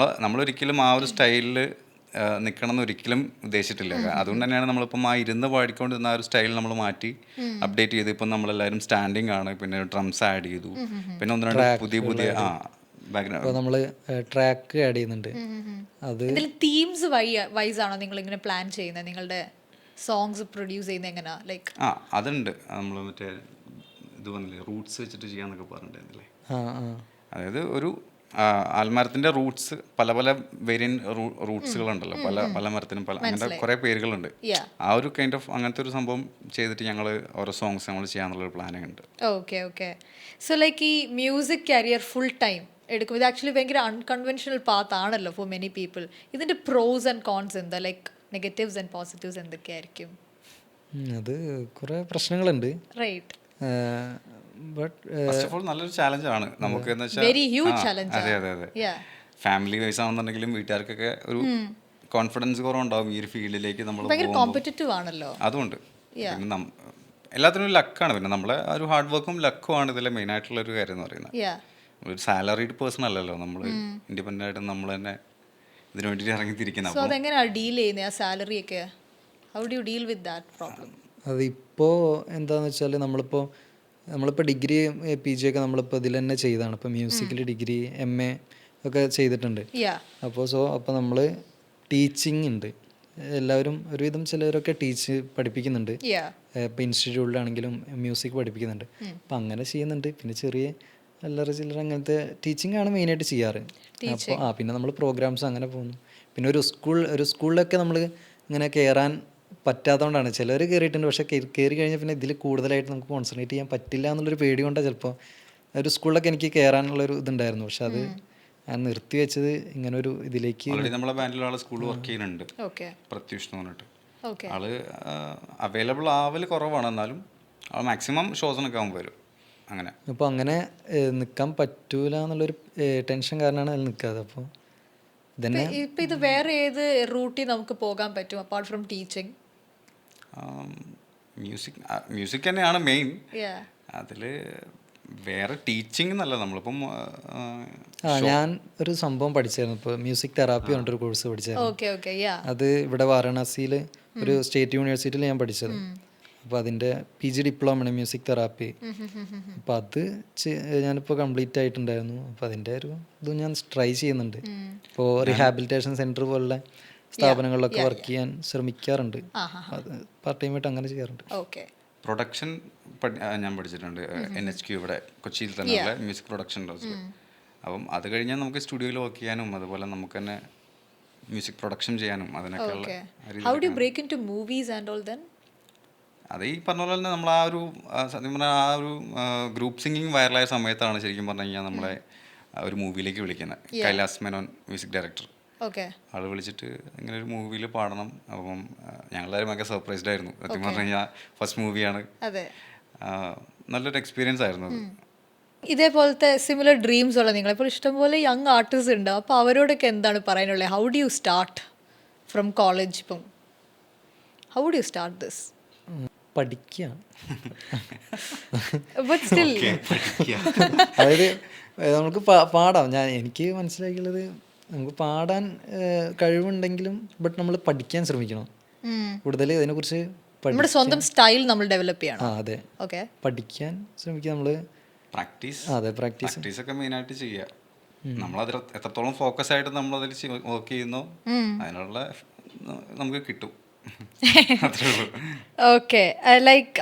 നമ്മളൊരിക്കലും ആ ഒരു സ്റ്റൈലിൽ നിൽക്കണം എന്ന് ഒരിക്കലും ഉദ്ദേശിച്ചിട്ടില്ല. അതുകൊണ്ട് തന്നെയാണ് നമ്മളിപ്പം ആ ഇരുന്ന് പാടിക്കൊണ്ടിരുന്ന ആ ഒരു സ്റ്റൈൽ നമ്മൾ മാറ്റി അപ്ഡേറ്റ് ചെയ്ത് ഇപ്പം നമ്മളെല്ലാവരും സ്റ്റാൻഡിങ് ആണ്. പിന്നെ ഡ്രംസ് ആഡ് ചെയ്തു, പിന്നെ ഒന്ന് രണ്ട് പുതിയ നമ്മൾ ട്രാക്ക് ആഡ് ചെയ്യുന്നുണ്ട്. അത് തീംസ് വൈസ് ആണോ നിങ്ങൾ ഇങ്ങനെ പ്ലാൻ ചെയ്യുന്നത്? നിങ്ങളുടെ സോങ്സ് പ്രൊഡ്യൂസ് ചെയ്യുന്നത് എങ്ങനെയാ? ലൈക്ക് അതുണ്ട്. നമ്മൾ മറ്റേ ഇത് വന്നില്ലേ, റൂട്ട്സ് വെച്ചിട്ട് ചെയ്യാന്നൊക്കെ പറഞ്ഞിട്ടുണ്ടല്ലേ. അതായത് ഒരു ആൽമരത്തിന്റെ റൂട്ട്സ് പല വേരിയൻ റൂട്ട്സുകളുണ്ടല്ലോ, പല മരത്തിനും പല അങ്ങനത്തെ കുറേ പേരുകളുണ്ട്. ആ ഒരു കൈൻഡ് ഓഫ് അങ്ങനത്തെ ഒരു സംഭവം ചെയ്തിട്ട് ഞങ്ങൾ ഓരോ സോങ്സ് നമ്മൾ ചെയ്യാന്നുള്ളൊരു പ്ലാനിങ് ഉണ്ട്. ഓക്കെ. സോ ലൈക്ക് ഈ മ്യൂസിക് കരിയർ ഫുൾ ടൈം എടുക്കും, ഇത് ആക്ച്വലി ഭയങ്കര അൺകൺവെൻഷണൽ പാത്ത് ആണല്ലോ ഫോർ മെനി പീപ്പിൾ. ഇതിന്റെ പ്രോസ് ആൻഡ് കോൺസ് എന്താ? ലൈക്ക് നെഗറ്റീവ്സ് ആൻഡ് പോസിറ്റീവ്സ് എന്തൊക്കെയായിരിക്കും? അത് കുറേ പ്രശ്നങ്ങളുണ്ട്. റൈറ്റ്. ഫസ്റ്റ് ഓഫ് ഓൾ നല്ലൊരു ചാലഞ്ചാണ് നമുക്ക്. അതെ. ഫാമിലി വൈസ് ആണെന്നുണ്ടെങ്കിലും വീട്ടുകാർക്കൊക്കെ ഒരു കോൺഫിഡൻസ് കുറവുണ്ടാവും ഈ ഒരു ഫീൽഡിലേക്ക് നമ്മൾ കോമ്പറ്റീറ്റീവ് ആണല്ലോ. അതുകൊണ്ട് പിന്നെ എല്ലാത്തിനും ലക്കാണ്. പിന്നെ നമ്മളെ ഒരു ഹാർഡ് വർക്കും ലക്കും ആണ് ഇതിലെ മെയിൻ ആയിട്ടുള്ള ഒരു കാര്യം എന്ന് പറയുന്നത്. ഒരു സാലറീഡ് പേഴ്സൺ അല്ലല്ലോ നമ്മൾ, ഇൻഡിപെൻഡൻ്റ് ആയിട്ട് നമ്മൾ തന്നെ ഇതിനു വേണ്ടിയിട്ട് ഇറങ്ങിത്തിരിക്കുന്നത്. അതെങ്ങനെയാണ് ഡീൽ ചെയ്യുന്നത് ആ സാലറി ഒക്കെ? How do you deal with that problem? അതിപ്പോൾ എന്താണെന്ന് വെച്ചാൽ നമ്മളിപ്പോൾ ഡിഗ്രി PG ഒക്കെ നമ്മളിപ്പോൾ ഇതിൽ തന്നെ ചെയ്തതാണ്. ഇപ്പോൾ മ്യൂസിക്കിൽ ഡിഗ്രി MA ഒക്കെ ചെയ്തിട്ടുണ്ട്. അപ്പോൾ നമ്മൾ ടീച്ചിങ് ഉണ്ട്. എല്ലാവരും ഒരുവിധം ചിലവരൊക്കെ പഠിപ്പിക്കുന്നുണ്ട്. ഇപ്പോൾ ഇൻസ്റ്റിറ്റ്യൂട്ടിലാണെങ്കിലും മ്യൂസിക് പഠിപ്പിക്കുന്നുണ്ട്. അപ്പം അങ്ങനെ ചെയ്യുന്നുണ്ട്. പിന്നെ ചെറിയ അല്ലറ ചില്ലറ അങ്ങനത്തെ ടീച്ചിങ് ആണ് മെയിനായിട്ട് ചെയ്യാറ്. അപ്പോൾ പിന്നെ നമ്മൾ പ്രോഗ്രാംസ് അങ്ങനെ പോകുന്നു. പിന്നെ ഒരു സ്കൂളിലൊക്കെ നമ്മൾ ഇങ്ങനെ കയറാൻ പറ്റാത്തതുകൊണ്ടാണ് ചിലർ കയറിയിട്ടുണ്ട്. പക്ഷേ കയറി കഴിഞ്ഞാൽ പിന്നെ ഇതിൽ കൂടുതലായിട്ട് നമുക്ക് കോൺസെൻട്രേറ്റ് ചെയ്യാൻ പറ്റില്ല എന്നുള്ളൊരു പേടി കൊണ്ടാണ് ചിലപ്പോൾ. ഒരു സ്കൂളിലൊക്കെ എനിക്ക് കയറാനുള്ളൊരു ഇതുണ്ടായിരുന്നു. പക്ഷെ അത് ഞാൻ നിർത്തി വെച്ചത് ഇങ്ങനെ ഒരു ഇതിലേക്ക്. നമ്മളെ ബാൻഡിലുള്ള സ്കൂളിൽ വർക്ക് ചെയ്യുന്നുണ്ട്, പ്രത്യൂഷ് എന്ന് പറഞ്ഞിട്ട്. ആള് അവൈലബിൾ ആവല് കുറവാണ്, എന്നാലും ആൾ മാക്സിമം ഷോസിനൊക്കെ ആകുമ്പോൾ വരും. അങ്ങനെ അപ്പോൾ അങ്ങനെ നിൽക്കാൻ പറ്റൂല എന്നുള്ളൊരു ടെൻഷൻ കാരണമാണ് അതിൽ നിൽക്കാതെ. അപ്പോൾ ഇതന്നെ ഇപ്പം ഇത് വേറെ ഏത് റൂട്ടിൽ നമുക്ക് പോകാൻ പറ്റും അപ്പാർട്ട് ഫ്രം ടീച്ചിങ്? മ്യൂസിക് തന്നെയാണ് മെയിൻ. അതിൽ വേറെ ടീച്ചിങ് എന്നല്ല. നമ്മളിപ്പം ഞാൻ ഒരു സംഭവം പഠിച്ചായിരുന്നു. ഇപ്പോൾ മ്യൂസിക് തെറാപ്പി പറഞ്ഞിട്ടൊരു കോഴ്സ് പഠിച്ചായിരുന്നു. അത് ഇവിടെ വാരണാസിയിൽ ഒരു സ്റ്റേറ്റ് യൂണിവേഴ്സിറ്റിയിൽ ഞാൻ പഠിച്ചത്. അപ്പോൾ അതിൻ്റെ PG ഡിപ്ലോമയാണ് മ്യൂസിക് തെറാപ്പി. അപ്പോൾ അത് ഞാനിപ്പോൾ കംപ്ലീറ്റ് ആയിട്ടുണ്ടായിരുന്നു. അപ്പോൾ അതിൻ്റെ ഒരു ഇത് ഞാൻ ട്രൈ ചെയ്യുന്നുണ്ട്. ഇപ്പോൾ റീഹാബിലിറ്റേഷൻ സെൻറ്റർ പോലുള്ള സ്ഥാപനങ്ങളിലൊക്കെ വർക്ക് ചെയ്യാൻ ശ്രമിക്കാറുണ്ട്. അത് പാർട്ട് ടൈം ആയിട്ട് അങ്ങനെ ചെയ്യാറുണ്ട്. പ്രൊഡക്ഷൻ ഞാൻ പഠിച്ചിട്ടുണ്ട് NHQ ഇവിടെ കൊച്ചിയിൽ തന്നെയുള്ള മ്യൂസിക് പ്രൊഡക്ഷൻ ഹൗസിൽ. അപ്പം അത് കഴിഞ്ഞാൽ നമുക്ക് സ്റ്റുഡിയോയിൽ വർക്ക് ചെയ്യാനും അതുപോലെ നമുക്ക് തന്നെ മ്യൂസിക് പ്രൊഡക്ഷൻ ചെയ്യാനും അതിനൊക്കെയുള്ള. അത് ഈ പറഞ്ഞ പോലെ തന്നെ നമ്മൾ ആ ഒരു സത്യം പറഞ്ഞാൽ ആ ഒരു ഗ്രൂപ്പ് സിംഗിങ് വൈറലായ സമയത്താണ് ശരിക്കും പറഞ്ഞു കഴിഞ്ഞാൽ നമ്മളെ ഒരു മൂവിയിലേക്ക് വിളിക്കുന്നത്. കൈലാസ് മേനോൻ മ്യൂസിക് ഡയറക്ടർ, ആൾ വിളിച്ചിട്ട് ഇങ്ങനെ ഒരു മൂവിയിൽ പാടണം. അപ്പം ഞങ്ങളെല്ലാവരും ഭയങ്കര സർപ്രൈസ്ഡ് ആയിരുന്നു. സത്യം പറഞ്ഞു കഴിഞ്ഞാൽ ഫസ്റ്റ് മൂവിയാണ്. നല്ലൊരു എക്സ്പീരിയൻസ് ആയിരുന്നു അത്. ഇതേപോലത്തെ സിമിലർ ഡ്രീംസ് ഉള്ള നിങ്ങളിപ്പോൾ ഇഷ്ടംപോലെ യങ് ആർട്ടിസ്റ്റ് ഉണ്ട്. അപ്പോൾ അവരോടൊക്കെ എന്താണ് പറയാനുള്ളത്? How do you start from college? ഇപ്പം how do you start this? പഠിക്കുക. അതായത് നമുക്ക് പാടാം. എനിക്ക് മനസ്സിലാക്കിയുള്ളത് നമുക്ക് പാടാൻ കഴിവുണ്ടെങ്കിലും ബട്ട് നമ്മൾ പഠിക്കാൻ ശ്രമിക്കണം കൂടുതൽ. അതിനെക്കുറിച്ച് നമ്മുടെ സ്വന്തം സ്റ്റൈൽ നമ്മൾ ഡെവലപ്പ് ചെയ്യണം. അതെ, പഠിക്കാൻ ശ്രമിക്കുക. നമ്മൾ പ്രാക്ടീസ് അതെ പ്രാക്ടീസ് പ്രാക്ടീസ് ഒക്കെ മെയിനായിട്ട് ചെയ്യുക. നമ്മളതിൽ എത്രത്തോളം ഫോക്കസ് ആയിട്ട് നമ്മളതിൽ വർക്ക് ചെയ്യുന്നോ അതിനുള്ള നമുക്ക് കിട്ടും. അത്രേ ഉള്ളൂ. ഓക്കെ, ലൈക്ക്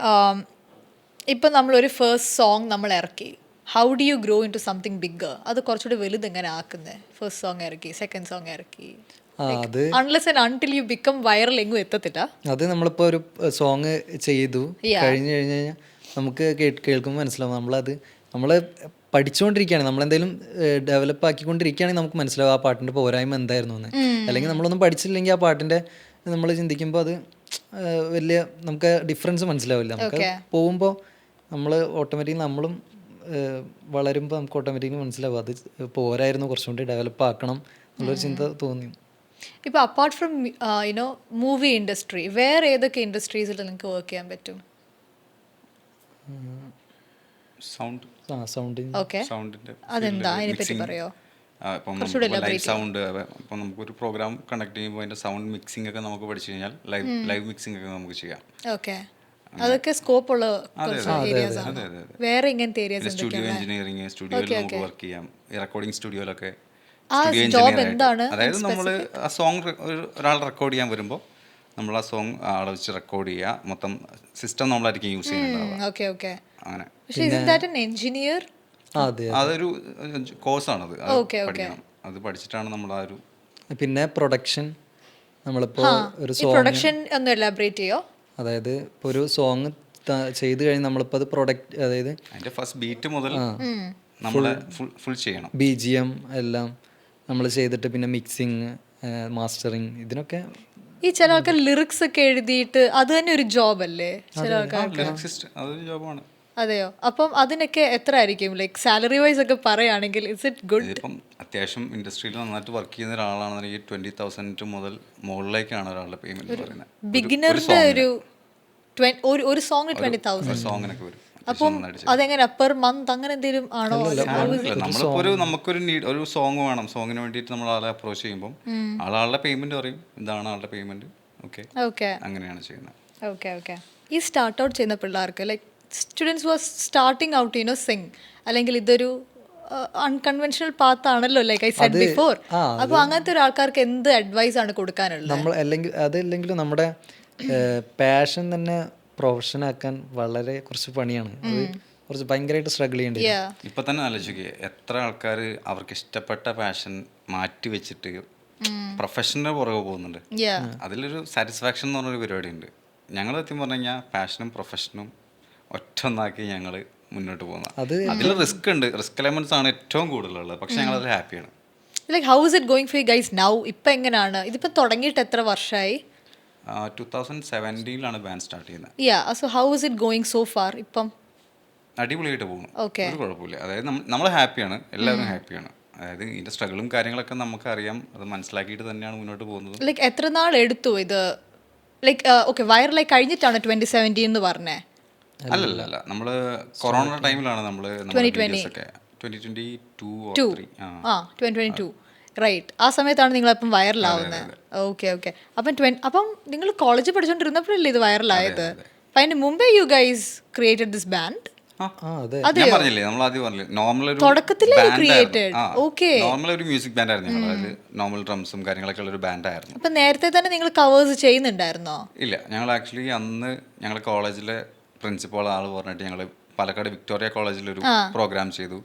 ഇപ്പം നമ്മളൊരു ഫസ്റ്റ് സോങ് നമ്മൾ ഇറക്കി, how do you grow into something bigger? അത് കുറച്ചുകൂടി വലുത് എങ്ങനെ ആക്കുന്നത്? ഫസ്റ്റ് സോങ് ഇറക്കി, സെക്കൻഡ് സോങ് ഇറക്കി, അത് unless and until you become viral എങ്ങും എത്തത്തില്ല. അത് നമ്മളിപ്പോൾ ഒരു സോങ് ചെയ്തു കഴിഞ്ഞ് കഴിഞ്ഞാൽ നമുക്ക് കേൾക്കുമ്പോൾ മനസ്സിലാവും നമ്മൾ പഠിച്ചുകൊണ്ടിരിക്കുകയാണ്, നമ്മളെന്തെങ്കിലും ഡെവലപ്പ് ആക്കിക്കൊണ്ടിരിക്കുകയാണെങ്കിൽ നമുക്ക് മനസ്സിലാവും ആ പാട്ടിൻ്റെ പോരായ്മ എന്തായിരുന്നു എന്ന്. അല്ലെങ്കിൽ നമ്മളൊന്നും പഠിച്ചില്ലെങ്കിൽ ആ പാട്ടിൻ്റെ നമ്മൾ ചിന്തിക്കുമ്പോൾ അത് വലിയ നമുക്ക് ഡിഫറൻസ് മനസ്സിലാവില്ല. നമുക്ക് പോകുമ്പോൾ നമ്മൾ ഓട്ടോമാറ്റിക്കലി നമ്മളും വളരുമ്പോൾ നമുക്ക് ഓട്ടോമാറ്റിക്കലി മനസ്സിലാവും അത് പോരായിരുന്നു, കുറച്ചുകൂടി ഡെവലപ്പ് ആക്കണം എന്നുള്ളൊരു ചിന്ത തോന്നി. ഇപ്പോൾ apart from you know movie industry, വേറെ ഏതൊക്കെ ഇൻഡസ്ട്രീസിൽ നിങ്ങൾക്ക് വർക്ക് ചെയ്യാൻ പറ്റും? സൗണ്ടിന്റെ അതെന്താ, അതിനെപ്പറ്റി പറയോ? ഇപ്പം ലൈവ് സൗണ്ട്, ഇപ്പം നമുക്കൊരു പ്രോഗ്രാം കണ്ടക്ട് ചെയ്യുമ്പോൾ അതിന്റെ സൗണ്ട് മിക്സിംഗ് ഒക്കെ നമുക്ക് പഠിച്ചു കഴിഞ്ഞാൽ ലൈവ് മിക്സിംഗ് ഒക്കെ നമുക്ക് ചെയ്യാം. ഓക്കെ, അതൊക്കെ സ്കോപ്പ് ഉള്ള ഏരിയാസ് ആണ്. വേറെ ഇങ്ങനത്തെ ഏരിയാസ് സ്റ്റുഡിയോ എഞ്ചിനീയറിംഗ്, സ്റ്റുഡിയോയിൽ നമുക്ക് വർക്ക് ചെയ്യാം. റെക്കോർഡിംഗ് സ്റ്റുഡിയോയിലൊക്കെ അതായത് നമ്മൾ ആ സോങ് ഒരാൾ റെക്കോർഡ് ചെയ്യാൻ വരുമ്പോൾ നമ്മൾ ആ സോങ് ആളെ വെച്ച് റെക്കോർഡ് ചെയ്യുക, മൊത്തം സിസ്റ്റം നമ്മളായിരിക്കും യൂസ് ചെയ്യുന്നുണ്ടാവുക. അങ്ങനെ അതൊരു കോഴ്സാണത്, പഠിക്കണം. അത് പഠിച്ചിട്ടാണ് നമ്മൾ ആ ഒരു. പിന്നെ പ്രൊഡക്ഷൻ, നമ്മളിപ്പോൾ ഒരു പ്രൊഡക്ഷൻ ഒന്ന് എലാബറേറ്റ് ചെയ്യോ? അതായത് ഇപ്പോൾ ഒരു സോങ് ചെയ്ത് കഴിഞ്ഞ് നമ്മളിപ്പോൾ അത് പ്രൊഡക്റ്റ്, അതായത് അതിന്റെ ഫസ്റ്റ് ബീറ്റ് മുതൽ നമ്മൾ ഫുൾ ചെയ്യണം, BGM എല്ലാം നമ്മൾ ചെയ്തിട്ട് പിന്നെ മിക്സിങ്, മാസ്റ്ററിങ്, ഇതിനൊക്കെ. ഈ ചില ആൾക്കാർ ലിറിക്സ് ഒക്കെ എഴുതിയിട്ട് അത് തന്നെ ഒരു ജോബ് അല്ലേ ചില ആൾക്കാർക്ക്? അതൊരു ജോബാണ്. അതെയോ? അപ്പം അതിനൊക്കെ എത്ര ആയിരിക്കും, ലൈക്ക് സാലറി വൈസ് ഒക്കെ പറയുകയാണെങ്കിൽ? Is it good? ഇപ്പം അത്യാവശ്യം ഇൻഡസ്ട്രിയിൽ നന്നായിട്ട് വർക്ക് ചെയ്യുന്ന ഒരാളാണെന്നുണ്ടെങ്കിൽ 20,000 മുതൽ മുകളിലേക്കാണ് ഒരാളുടെ പേയ്മെന്റ് പറയുന്നത്. ബിഗിനറിന്റെ ഒരു സോങ്ങിന് 20,000 സോങ്ങിനൊക്കെ വരും. അപ്പം അതെങ്ങനെ പെർ മന്ത് അങ്ങനെ എന്തെങ്കിലും ആണോ? നമുക്കൊരു നീഡ്, ഒരു സോങ് വേണം, സോങ്ങിന് വേണ്ടിയിട്ട് നമ്മൾ ആളെ അപ്രോച്ച് ചെയ്യുമ്പോൾ ആളുടെ പേയ്മെന്റ് പറയും, ഇതാണ് ആളുടെ പേയ്മെന്റ്. ഓക്കെ, അങ്ങനെയാണ് ചെയ്യുന്നത്. ഓക്കെ. ഈ സ്റ്റാർട്ട് ഔട്ട് ചെയ്യുന്ന പിള്ളേർക്ക്, like students was starting out you know Singh, അല്ലെങ്കിൽ ഇതൊരു അൺകൺവെൻഷണൽ പാത്ത് ആണല്ലോ, ലൈക്ക് ഐ സെഡ് ബിഫോർ. അപ്പോൾ അങ്ങനത്തെ ഒരു ആൾക്കാർക്ക് എന്ത് അഡ്വൈസ് ആണ് കൊടുക്കാനുള്ളത്? നമ്മൾ അതല്ലെങ്കിലും നമ്മുടെ പാഷൻ തന്നെ പ്രൊഫഷനാക്കാൻ വളരെ കുറച്ച് പണിയാണ്. അത് കുറച്ച് ഭയങ്കരമായിട്ട് സ്ട്രഗിൾ ചെയ്യേണ്ടി വരും. ഇപ്പൊ തന്നെ ആലോചിക്കുക, എത്ര ആൾക്കാർ അവർക്ക് ഇഷ്ടപ്പെട്ട പാഷൻ മാറ്റി വെച്ചിട്ട് പ്രൊഫഷന്റെ പുറകെ പോകുന്നുണ്ട്. അതിലൊരു സാറ്റിസ്ഫാക്ഷൻ എന്ന് പറഞ്ഞൊരു പരിപാടി ഉണ്ട്. ഞങ്ങൾ സത്യം പറഞ്ഞു കഴിഞ്ഞാൽ പാഷനും പ്രൊഫഷനും ഒറ്റൊന്നാക്കി ഞങ്ങൾ മുന്നോട്ട് പോകുന്നത്. അതിൽ റിസ്ക് ഉണ്ട്, റിസ്ക് എലമെന്റ്സ് ആണ് ഏറ്റവും കൂടുതലുള്ളത്. പക്ഷെ ഞങ്ങൾ അതിൽ ഹാപ്പിയാണ്. Like how is it going for you guys now? ഇപ്പം എങ്ങനെയാണ് ഇതിപ്പോൾ തുടങ്ങിയിട്ട് എത്ര വർഷമായി? 2017 ബാൻഡ് സ്റ്റാർട്ട് ചെയ്യുന്നത്. So how is it going so far? ഇപ്പം അടിപൊളിയായിട്ട് പോകുന്നു, ഒരു കുഴപ്പമില്ല. അതായത് നമ്മൾ ഹാപ്പിയാണ്, എല്ലാവരും ഹാപ്പിയാണ്. അതായത് ഇതിന്റെ സ്ട്രഗിളും കാര്യങ്ങളൊക്കെ നമുക്ക് അറിയാം, അത് മനസ്സിലാക്കിയിട്ട് തന്നെയാണ് മുന്നോട്ട് പോകുന്നത്. ലൈക്ക് എത്ര നാൾ എടുത്തു ഇത്? ലൈക്ക് ഓക്കെ, വൈറലായി കഴിഞ്ഞിട്ടാണ് 2017 എന്ന് പറഞ്ഞേ? അല്ലല്ല, നമ്മള് കൊറോണ ടൈമിലാണ് നമ്മള് 2022 റൈറ്റ്. ആ സമയത്താണ് നിങ്ങളപ്പം വൈറലാവുന്നത്. ഓക്കെ. അപ്പം നിങ്ങൾ കോളേജിൽ പഠിച്ചോണ്ടിരുന്നപ്പോഴല്ലേ ഇത് വൈറലായത്? അപ്പം അതിന് മുമ്പേ you guys created this band? Normal ഒരു മ്യൂസിക് ബാൻഡ് ആയിരുന്നു ഞങ്ങൾ. അതായത് നോർമൽ ഡ്രംസും കാര്യങ്ങളൊക്കെ ഉള്ള ഒരു ബാൻഡ് ആയിരുന്നു. അപ്പൊ നേരത്തെ തന്നെ നിങ്ങൾ കവേഴ്സ് ചെയ്യുന്നുണ്ടായിരുന്നോ? ഇല്ല, ഞങ്ങൾ ആക്ച്വലി അന്ന് ഞങ്ങൾ കോളേജിലെ പ്രിൻസിപ്പൾ ആള് പറഞ്ഞിട്ട് ഞങ്ങൾ പാലക്കാട് വിക്ടോറിയ കോളേജിലൊരു പ്രോഗ്രാം ചെയ്തു.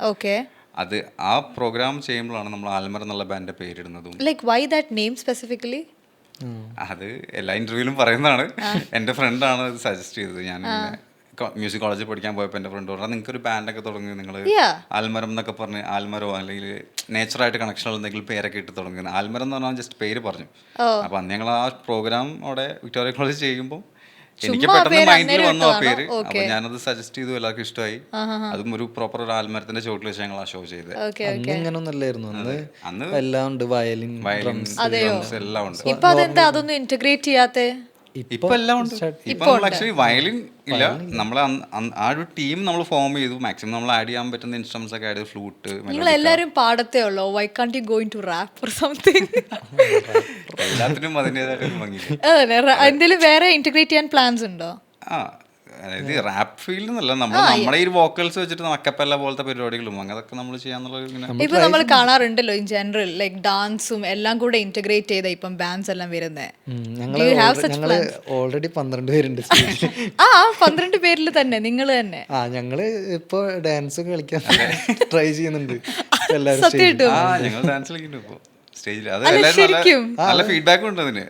അത് ആ പ്രോഗ്രാം ചെയ്യുമ്പോഴാണ് നമ്മൾ ആൽമർ എന്നുള്ള ബാൻഡിന്റെ പേരിടുന്നതും. Like why that name specifically? അത് എല്ലാ ഇന്റർവ്യൂവിലും പറയുന്നതാണ്. എൻ്റെ ഫ്രണ്ടാണ് അത് സജസ്റ്റ് ചെയ്തത്. ഞാൻ മ്യൂസിക് കോളേജിൽ പഠിക്കാൻ പോയപ്പോൾ എൻ്റെ ഫ്രണ്ട് പറഞ്ഞു, നിങ്ങൾക്ക് ഒരു ബാൻഡൊക്കെ തുടങ്ങി, നിങ്ങൾ ആൽമരം എന്നൊക്കെ പറഞ്ഞ് ആൽമരോ അല്ലെങ്കിൽ നേച്ചറായിട്ട് കണക്ഷനുള്ള എന്തെങ്കിലും പേരൊക്കെ ഇട്ട് തുടങ്ങുന്നത്. ആൽമരം എന്ന് പറഞ്ഞാൽ ജസ്റ്റ് പേര് പറഞ്ഞു. അപ്പം അന്ന് ഞങ്ങൾ ആ പ്രോഗ്രാം അവിടെ വിക്ടോറിയ കോളേജ് ചെയ്യുമ്പോൾ എനിക്ക് പെട്ടെന്ന് മൈൻഡിൽ വന്നു ആ പേര്. അപ്പൊ ഞാനത് സജസ്റ്റ് ചെയ്തു, എല്ലാവർക്കും ഇഷ്ടമായി. അതും ഒരു പ്രോപ്പർ ഒരു ആൽമരത്തിന്റെ ചോട്ടിൽ വെച്ച് ഞങ്ങൾ ആ ഷോ ചെയ്തത്. അന്ന് എല്ലാം ഉണ്ട്, വയലിൻ എല്ലാം ഉണ്ട്. ഇപ്പൊ അതെന്താ അതൊന്നും ഇന്റഗ്രേറ്റ് ചെയ്യാത്തെ? ഇപ്പൊ എല്ലാം ഉണ്ട്. ഇപ്പൊ നമ്മൾ ആക്ച്വലി വയലിൻ ഇല്ല, നമ്മൾ ആ ഒരു ടീം നമ്മൾ ഫോം ചെയ്തു. മാക്സിമം നമ്മൾ ആഡ് ചെയ്യാൻ പറ്റുന്ന ഇൻസ്ട്രുമെന്റ്സ് ഒക്കെ ആഡ് ചെയ്തു. ഫ്ലൂട്ട്. നിങ്ങൾ എല്ലാവരും പാടത്തേ ഉള്ളോ? Why can't you go into rap or something? എല്ലാത്തിനും അതിൻ്റെതായിട്ട് ഭംഗി. എന്തെങ്കിലും വേറെ ഇന്റഗ്രേറ്റ് ചെയ്യാൻ പ്ലാൻസ് ഉണ്ടോ? അതായത് റാപ്പ് ഫീൽഡ് എന്നല്ല, നമ്മൾ നമ്മുടെ ഈ വോക്കൽസ് വെച്ചിട്ട് അക്കപ്പല്ല പോലത്തെ പരിപാടികളും അതൊക്കെ നമ്മൾ ചെയ്യാന്നുള്ള ഇങ്ങനെ ഇപ്പൊ നമ്മൾ കാണാറുണ്ടല്ലോ ഇൻ ജനറൽ ലൈക് ഡാൻസും എല്ലാം കൂടെ ഇന്റഗ്രേറ്റ് ചെയ്ത ഇപ്പം ബാൻഡ്സ് എല്ലാം വരുന്നത്. ഞങ്ങള് ഓൾറെഡി 12 പേരുണ്ട്. ആ 12 പേരിൽ തന്നെ നിങ്ങൾ തന്നെ? ഞങ്ങള് ഇപ്പൊ ഡാൻസ് കളിക്കാൻ ട്രൈ ചെയ്യുന്നുണ്ട്. സത്യമായിട്ടും ഞങ്ങൾ ഡാൻസ് കളിക്കുന്നുണ്ട് ഇപ്പൊ സ്റ്റേജിൽ. അത് എല്ലാവരും നല്ല ഫീഡ്ബാക്ക് ഉണ്ട് അതിന്.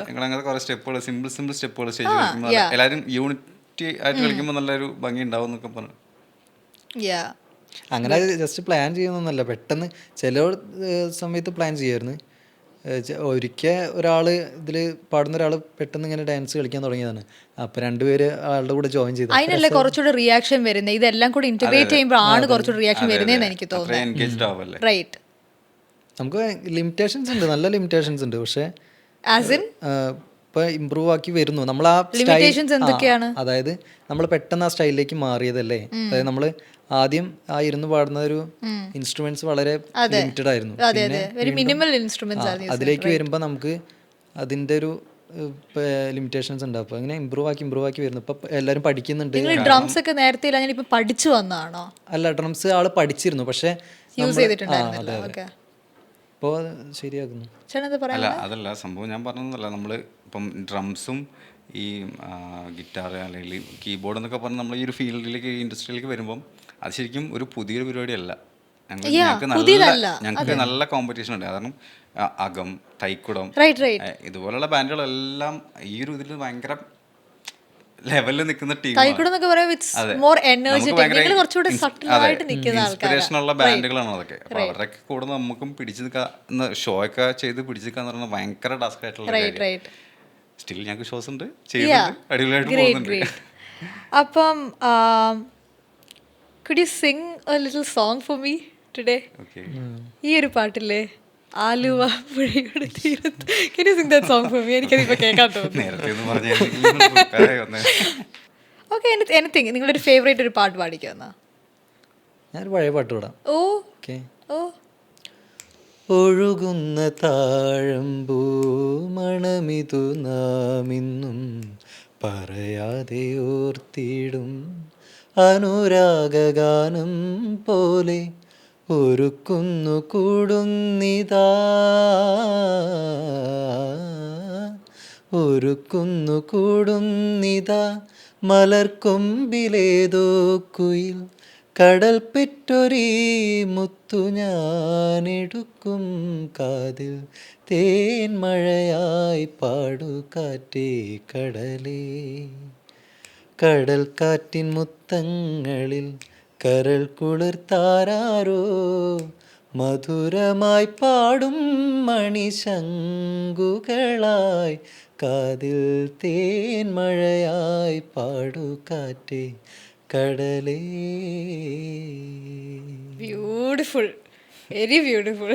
ഞങ്ങൾ അങ്ങനത്തെ കുറെ സ്റ്റെപ്പുകൾ, സിമ്പിൾ സ്റ്റെപ്പുകൾ സ്റ്റേജിൽ കളിക്കുമ്പോൾ എല്ലാവരും യൂണിറ്റി ആയിട്ട് കളിക്കുമ്പോൾ നല്ലൊരു ഭംഗി ഉണ്ടാവും എന്നൊക്കെ പറഞ്ഞു. അങ്ങനെ ജസ്റ്റ് പ്ലാൻ ചെയ്യുന്നൊന്നല്ല, പെട്ടെന്ന് ചില സമയത്ത് പ്ലാൻ ചെയ്യായിരുന്നു. ഒരിക്കൽ ഒരാൾ ഇതിൽ പാടുന്ന ഒരാൾ പെട്ടെന്ന് ഇങ്ങനെ ഡാൻസ് കളിക്കാൻ തുടങ്ങിയതാണ്. അപ്പൊ 2 പേര് ആളുടെ കൂടെ ജോയിൻ ചെയ്തു. അതിനല്ലേ കുറച്ചുകൂടെ റിയാക്ഷൻ വരുന്നത്. ഇതെല്ലാം കൂടി ഇന്റഗ്രേറ്റ് ചെയ്യുമ്പോൾ ആണ് കുറച്ചുകൂടെ റിയാക്ഷൻ വരുന്നതെന്ന് എനിക്ക് തോന്നുന്നു. റൈറ്റ്. നമുക്ക് ലിമിറ്റേഷൻസ് ഉണ്ട്, നല്ല ലിമിറ്റേഷൻസ് ഉണ്ട്. പക്ഷെ ഇപ്പൊ ഇമ്പ്രൂവ് ആക്കി വരുന്നു നമ്മൾ. ആ എന്തൊക്കെയാണ്? അതായത് നമ്മൾ പെട്ടെന്ന് ആ സ്റ്റൈലിലേക്ക് മാറിയതല്ലേ. അതായത് നമ്മള് ആദ്യം ആ ഇരുന്ന് പാടുന്ന ഒരു ഇൻസ്ട്രുമെന്റ്സ് വളരെ ലിമിറ്റഡ് ആയിരുന്നു. അതിലേക്ക് വരുമ്പോ നമുക്ക് അതിന്റെ ഒരു ലിമിറ്റേഷൻസ് ഉണ്ട്. അപ്പൊ അങ്ങനെ ഇമ്പ്രൂവ് ആക്കി വരുന്നു. ഇപ്പൊ എല്ലാരും പഠിക്കുന്നുണ്ട്. ഡ്രംസ് ഒക്കെ നേരത്തെ പഠിച്ചു വന്നതാണോ? അല്ല, ഡ്രംസ് ആള് പഠിച്ചിരുന്നു, പക്ഷെ ഇപ്പോ ശരിയാക്കുന്നു. അല്ല അതല്ല സംഭവം, ഞാൻ പറഞ്ഞതല്ല. നമ്മള് ഇപ്പം ഡ്രംസും ഈ ഗിറ്റാർ അല്ലെങ്കിൽ കീബോർഡ് എന്നൊക്കെ പറഞ്ഞ് നമ്മൾ ഈ ഒരു ഫീൽഡിലേക്ക്, ഇൻഡസ്ട്രിയിലേക്ക് വരുമ്പം അത് ശരിക്കും ഒരു പുതിയൊരു പരിപാടിയല്ല. ഞങ്ങൾക്ക് നല്ല കോമ്പറ്റീഷൻ ഉണ്ട്. കാരണം അകം, തൈക്കുടം, ഇതുപോലുള്ള ബാൻഡുകളെല്ലാം ഈ ഒരു ഇതിൽ ഭയങ്കര ലെവലിൽ നിൽക്കുന്ന ഇൻസ്പിറേഷനുള്ള ബാൻഡുകളാണ് അതൊക്കെ. അപ്പൊ അവരുടെയൊക്കെ കൂടെ നമുക്കും പിടിച്ചു നിൽക്കാൻ, ഷോ ഒക്കെ ചെയ്ത് പിടിച്ചു നിൽക്കാന്ന് പറഞ്ഞാൽ ഭയങ്കര ടാസ്ക് ആയിട്ടുള്ള കാര്യം. സ്റ്റിൽ ഞങ്ങൾക്ക് ഷോസ് ഉണ്ട്, ചെയ്യുന്നുണ്ട്, അടിപൊളിയായിട്ട് പോകുന്നുണ്ട്. അപ്പം could you sing a little song for me today? Okay. ഈ ഒരു പാട്ടില്ലേ, ആലുവ പുഴയുടെ തീരത്ത്. Can you sing that song for me? എനിക്കതിപ്പോൾ കേൾക്കാൻ തോന്നുന്നു. Okay, anything. നിങ്ങളുടെ ഫേവറേറ്റ് ഒരു പാട്ട് പാടിക്കുമെന്നാ? ഞാനൊരു പഴയ പാട്ട് പാടാം. ഓ ഒഴുകുന്ന താഴമ്പൂ മണമിതു നാമിന്നും പറയാതെ ഓർത്തിടും അനുരാഗാനം പോലെ ഒരുക്കുന്നു കൂടുന്നിതാ, ഒരുക്കുന്നു കൂടുന്നിതാ മലർക്കൊമ്പിലേതോ കുയിൽ കടൽ പെറ്റൊരീ മുത്തു ഞാനെടുക്കും കാതിൽ തേൻമഴയായി പാടു കാറ്റേ കടലേ, കടൽ കാറ്റിൻ മുത്തങ്ങളിൽ കരൾ കുളിർത്താരോ മധുരമായി പാടും മണിശങ്കുകളായി കാതിൽ തേൻമഴയായി പാടു കാറ്റേ കടലേ. Beautiful, very beautiful.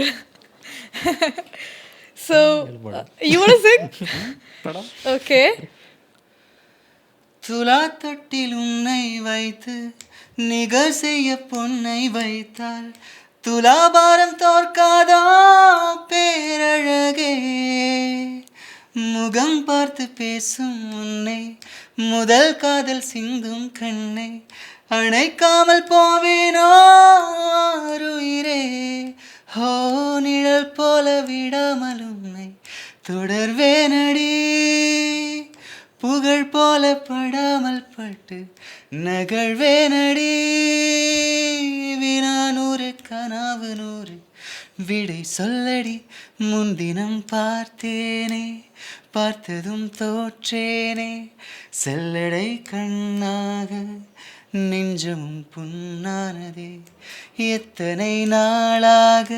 So you want to sing? Okay. துலாத்தொட்டில் உன்னை வைத்து நிகர் செய்ய பொன்னை வைத்தால் துலாபாரம் தோற்காதா பேரழகே, முகம் பார்த்து பேசும் உன்னை முதல் காதல் சிந்தும் கண்ணை அணைக்காமல் போவேனோ உயிரே, ஹோ நிழல் போல விடாமல் உன்னை தொடர்வேனடி, புகழ் போல படாமல் பட்டு நகழ்வேனடி, வினா 100 கனவு 100 விடை சொல்லடி, முன்தினம் பார்த்தேனே பார்த்ததும் தோற்றேனே, செல்லடை கண்ணாக நெஞ்சமும் புண்ணானதே, எத்தனை நாளாக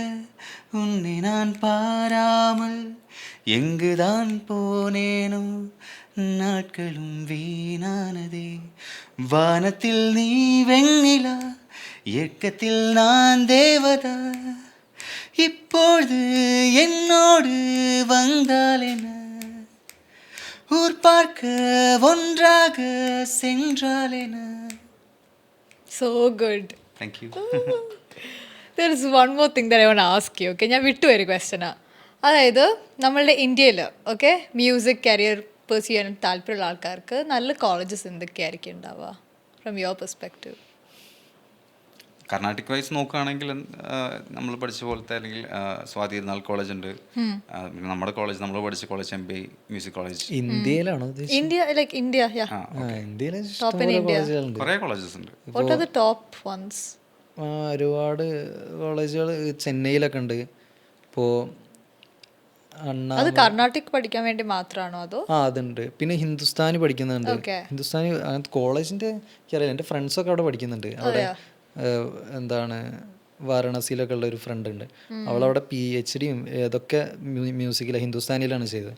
உன்னை நான் பாராமல் எங்குதான் போனேனோ நாட்களும் வீணானதே, வானத்தில் நீ வெண்ணிலா ஏக்கத்தில் நான் தேவதா, இப்பொழுது என்னோடு வந்தால் என்ன, ஊர் பார்க்க ஒன்றாக சென்றால் என்ன. So good. Thank you. There is one more thing that I want to ask you. Okay, ഞാൻ വിട്ടുപോയൊരു ക്വസ്റ്റ്യനാ. അതായത് നമ്മളുടെ ഇന്ത്യയിൽ ഓക്കെ മ്യൂസിക് കരിയർ പേഴ്സ് ചെയ്യാൻ താല്പര്യമുള്ള ആൾക്കാർക്ക് നല്ല കോളേജസ് എന്തൊക്കെയായിരിക്കും ഉണ്ടാവുക from your perspective? Carnatic wise നോക്കുകയാണെങ്കിൽ നമ്മൾ പഠിച്ച പോലത്തെ അല്ലെങ്കിൽ സ്വാതി തിരുനാൾ കോളേജ് ഉണ്ട്. പിന്നെ നമ്മുടെ കോളേജ് നമ്മൾ പഠിച്ച കോളേജ് MBA മ്യൂസിക് കോളേജ്. ഇന്ത്യയിലാണോ ഇന്ത്യ ഇന്ത്യയിലെ Top in India. കോളേജുകളുണ്ട്. കുറേ കോളേജസ് ഉണ്ട്. What are the top ones? ഒരുപാട് കോളേജുകൾ ചെന്നൈയിലൊക്കെ ഉണ്ട്. ഇപ്പോൾ അത് കർണാട്ടിക് പഠിക്കാൻ വേണ്ടി മാത്രമാണോ അതോ? അതുണ്ട്. പിന്നെ ഹിന്ദുസ്ഥാനി പഠിക്കുന്നുണ്ട്. ഹിന്ദുസ്ഥാനി അങ്ങനത്തെ കോളേജിന്റെ എനിക്കറിയില്ല. എൻ്റെ ഫ്രണ്ട്സൊക്കെ അവിടെ പഠിക്കുന്നുണ്ട്. അവിടെ എന്താണ് വാരണാസിയിലൊക്കെ ഉള്ള ഒരു ഫ്രണ്ട് ഉണ്ട്. അവളവിടെ PhD ഇതൊക്കെ മ്യൂസിക്കിലാണ്, ഹിന്ദുസ്ഥാനിയിലാണ് ചെയ്തത്.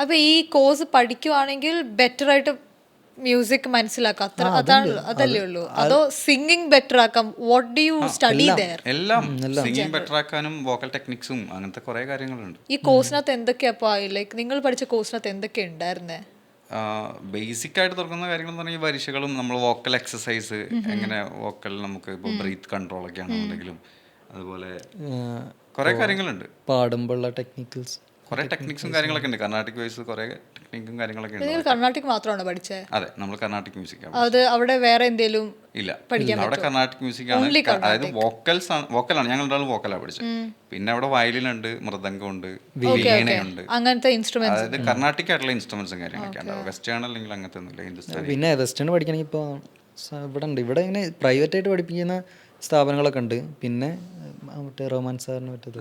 അപ്പൊ ഈ കോഴ്സ് പഠിക്കുവാണെങ്കിൽ ബെറ്റർ ആയിട്ട് മ്യൂസിക് മനസ്സിലാക്കാം, അതല്ലേ ഉള്ളൂ? അതോ സിംഗിങ് ബെറ്റർ ആക്കാം? What do you study there? എല്ലാം സിംഗിങ് ബെറ്റർ ആക്കാനും വോക്കൽ ടെക്നിക്സും അങ്ങനത്തെ കുറേ കാര്യങ്ങളുണ്ട്. ഈ കോഴ്സിനകത്ത് എന്തൊക്കെയാ ലൈക്ക് നിങ്ങൾ പഠിച്ച കോഴ്സിനകത്ത് എന്തൊക്കെയാ ഉണ്ടായിരുന്നേ? ബേസിക് ആയിട്ട് തുറക്കുന്ന കാര്യങ്ങൾ എന്ന് പറഞ്ഞാൽ വരിശകളും നമ്മൾ വോക്കൽ എക്സസൈസ്, എങ്ങനെ വോക്കൽ നമുക്ക് ഇപ്പോൾ ബ്രീത്ത് കൺട്രോൾ ഒക്കെ ആണെന്നുണ്ടെങ്കിലും അതുപോലെ കുറേ കാര്യങ്ങളുണ്ട്. പാടുമ്പോഴുള്ള ടെക്നിക്കൽസ്, കുറേ ടെക്നിക്സും കാര്യങ്ങളൊക്കെ ഉണ്ട്. കർണാട്ടിക് വൈസ് കുറേ ടെക്നിക്കും കാര്യങ്ങളൊക്കെ ഉണ്ട്. കർണാട്ടിക് മാത്രമാണോ പഠിച്ചത്? അതെ, നമ്മൾ കർണാട്ടിക് മ്യൂസിക്. അത് അവിടെ വേറെ എന്തെങ്കിലും ഇല്ല, അവിടെ കർണാട്ടിക് മ്യൂസിക് ആണ്. അതായത് വോക്കലാണ്, ഞങ്ങൾ രണ്ടാളും വോക്കലാണ് പഠിച്ചത്. പിന്നെ അവിടെ വയലിനുണ്ട്, മൃദംഗമുണ്ട്, വീണയുണ്ട്, അങ്ങനത്തെ ഇൻസ്ട്രുമെന്റ്സ്. അതായത് കർണാട്ടിക് ആയിട്ടുള്ള ഇൻസ്ട്രുമെന്റ്സും കാര്യങ്ങളൊക്കെ ഉണ്ട്. വെസ്റ്റേൺ അല്ലെങ്കിൽ അങ്ങനത്തെ ഒന്നുമില്ല, ഹിന്ദുസ്ഥാനി. പിന്നെ വെസ്റ്റേൺ പഠിക്കണമെങ്കിൽ ഇപ്പോൾ ഇവിടെ ഉണ്ട്. ഇവിടെ ഇങ്ങനെ പ്രൈവറ്റ് ആയിട്ട് പഠിപ്പിക്കുന്ന സ്ഥാപനങ്ങളൊക്കെ ഉണ്ട്. പിന്നെ മറ്റേ റഹ്മാൻ സാറിന് പറ്റത്